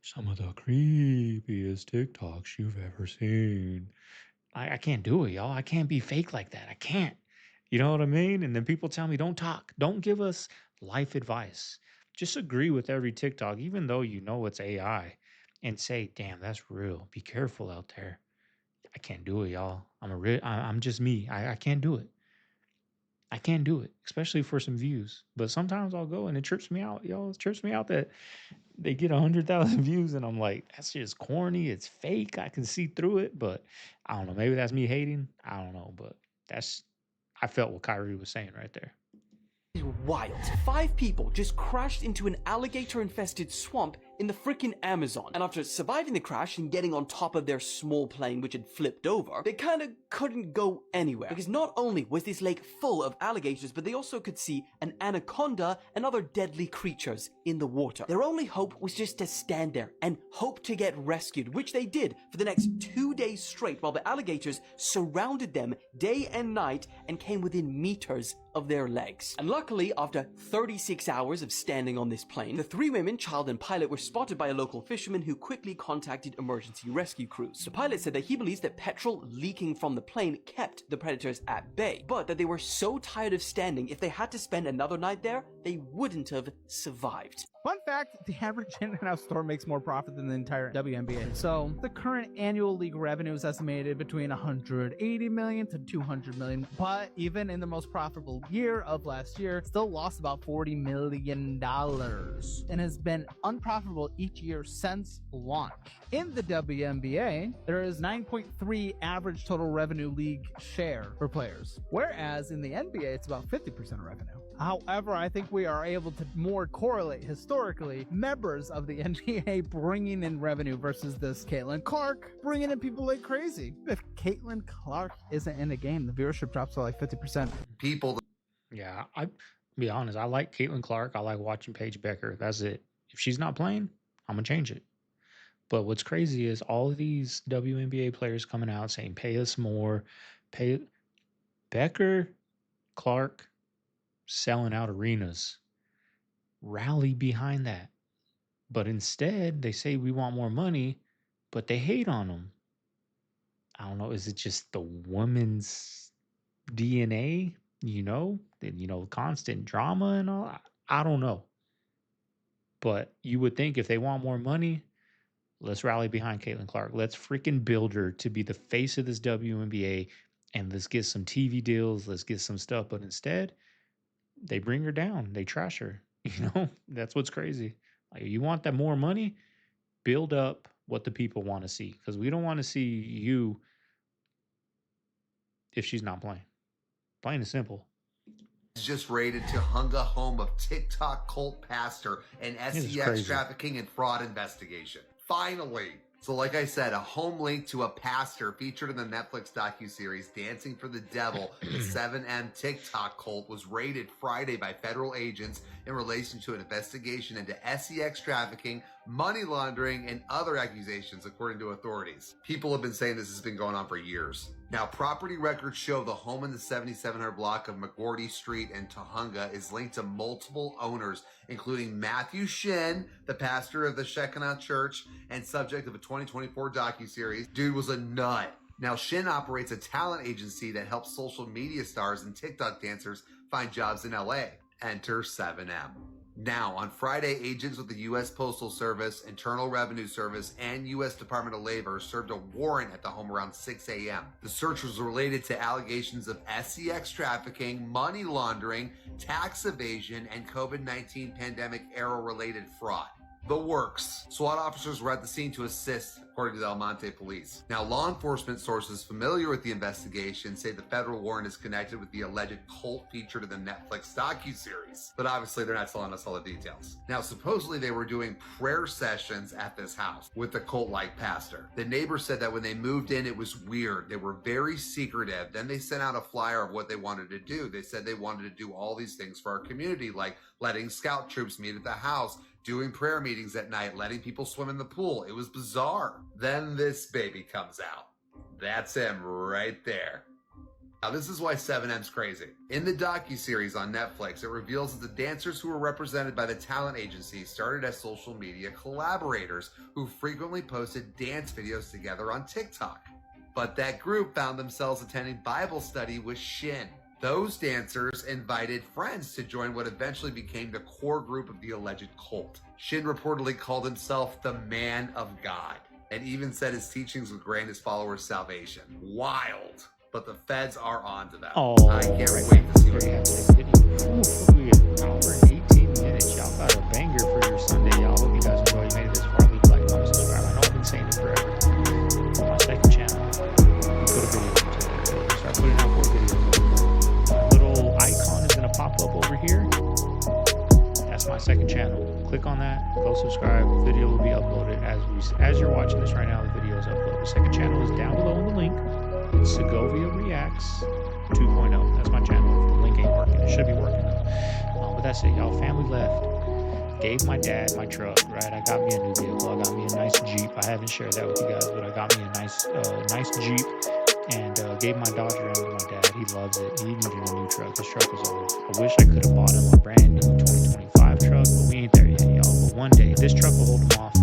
Some of the creepiest TikToks you've ever seen. I can't do it, y'all. I can't be fake like that. I can't. You know what I mean? And then people tell me, don't talk. Don't give us life advice. Just agree with every TikTok, even though you know it's AI, and say, damn, that's real. Be careful out there. I can't do it, y'all. I'm just me. I can't do it. I can't do it, especially for some views. But sometimes I'll go and it trips me out, y'all. It trips me out that they get 100,000 views and I'm like, that's just corny. It's fake. I can see through it, but I don't know. Maybe that's me hating. I don't know, but I felt what Kyrie was saying right there. Wild. 5 people just crashed into an alligator-infested swamp in the frickin' Amazon. And after surviving the crash and getting on top of their small plane which had flipped over, they kinda couldn't go anywhere. Because not only was this lake full of alligators, but they also could see an anaconda and other deadly creatures in the water. Their only hope was just to stand there and hope to get rescued, which they did for the next 2 days straight while the alligators surrounded them day and night and came within meters of their legs. And luckily, after 36 hours of standing on this plane, the 3 women, child and pilot, were spotted by a local fisherman who quickly contacted emergency rescue crews. The pilot said that he believes that petrol leaking from the plane kept the predators at bay, but that they were so tired of standing, if they had to spend another night there, they wouldn't have survived. Fun fact, the average in-and-out store makes more profit than the entire WNBA. So the current annual league revenue is estimated between 180 million to 200 million. But even in the most profitable year of last year, still lost about $40 million and has been unprofitable each year since launch. In the WNBA, there is 9.3 average total revenue league share for players, whereas in the NBA, it's about 50% of revenue. However, I think we are able to more correlate historically members of the NBA bringing in revenue versus this Caitlin Clark bringing in people like crazy. If Caitlin Clark isn't in the game, the viewership drops to like 50%. Yeah, I'll be honest. I like Caitlin Clark. I like watching Paige Becker. That's it. If she's not playing, I'm going to change it. But what's crazy is all of these WNBA players coming out saying, pay us more. Pay Becker, Clark, selling out arenas. Rally behind that. But instead, they say we want more money, but they hate on them. I don't know, is it just the woman's DNA, and constant drama and all? I don't know. But you would think if they want more money, let's rally behind Caitlin Clark. Let's freaking build her to be the face of this WNBA, and let's get some TV deals. Let's get some stuff. But instead, they bring her down. They trash her. That's what's crazy. Like, you want that more money? Build up what the people want to see, because we don't want to see you if she's not playing. Plain and simple. Just raided Tahunga, home of TikTok cult pastor and SEX trafficking and fraud investigation. Finally. So like I said, a home link to a pastor featured in the Netflix docuseries Dancing for the Devil, the 7M TikTok cult, was raided Friday by federal agents in relation to an investigation into SEX trafficking, money laundering, and other accusations, according to authorities. People have been saying this has been going on for years. Now, property records show the home in the 7700 block of McGordy Street in Tahunga is linked to multiple owners, including Matthew Shin, the pastor of the Shekinah Church and subject of a 2024 docuseries. Dude was a nut. Now, Shin operates a talent agency that helps social media stars and TikTok dancers find jobs in LA. Enter 7M. Now, on Friday, agents with the U.S. Postal Service, Internal Revenue Service, and U.S. Department of Labor served a warrant at the home around 6 a.m. The search was related to allegations of SEX trafficking, money laundering, tax evasion, and COVID-19 pandemic-era-related fraud. The works. SWAT officers were at the scene to assist, according to the El Monte police. Now, law enforcement sources familiar with the investigation say the federal warrant is connected with the alleged cult featured in the Netflix docuseries. But obviously, they're not telling us all the details. Now, supposedly they were doing prayer sessions at this house with the cult-like pastor. The neighbor said that when they moved in, it was weird. They were very secretive. Then they sent out a flyer of what they wanted to do. They said they wanted to do all these things for our community, like letting scout troops meet at the house, doing prayer meetings at night, letting people swim in the pool. It was bizarre. Then this baby comes out. That's him right there. Now, this is why 7M's crazy. In the docuseries on Netflix, it reveals that the dancers who were represented by the talent agency started as social media collaborators who frequently posted dance videos together on TikTok. But that group found themselves attending Bible study with Shin. Those dancers invited friends to join what eventually became the core group of the alleged cult. Shin reportedly called himself the Man of God, and even said his teachings would grant his followers salvation. Wild. But the feds are on to them. Oh, I can't wait to see what happens. We have an hour and 18 minutes. Y'all got a banger for your Sunday, y'all. Hope you guys enjoy. You made it this far. Leave a like, comment, subscribe. I know I've been saying it forever. On my second channel, we put a video up today. Start putting out 4 videos. Icon is going to pop up over here. That's my second channel. Click on that, go subscribe. The video will be uploaded as you're watching this right now. The video is uploaded. The second channel is down below in the link. It's Segovia Reacts 2.0. That's my channel. If the link ain't working, it should be working though. But that's it, y'all. Family left. Gave my dad my truck. Right, I got me a new vehicle. I got me a nice Jeep. I haven't shared that with you guys, but I got me a nice Jeep. And gave my Dodge Ram to my dad. He loves it. He needed a new truck. His truck was old. I wish I could have bought him a brand new 2025 truck, but we ain't there yet, y'all. But one day, this truck will hold him off.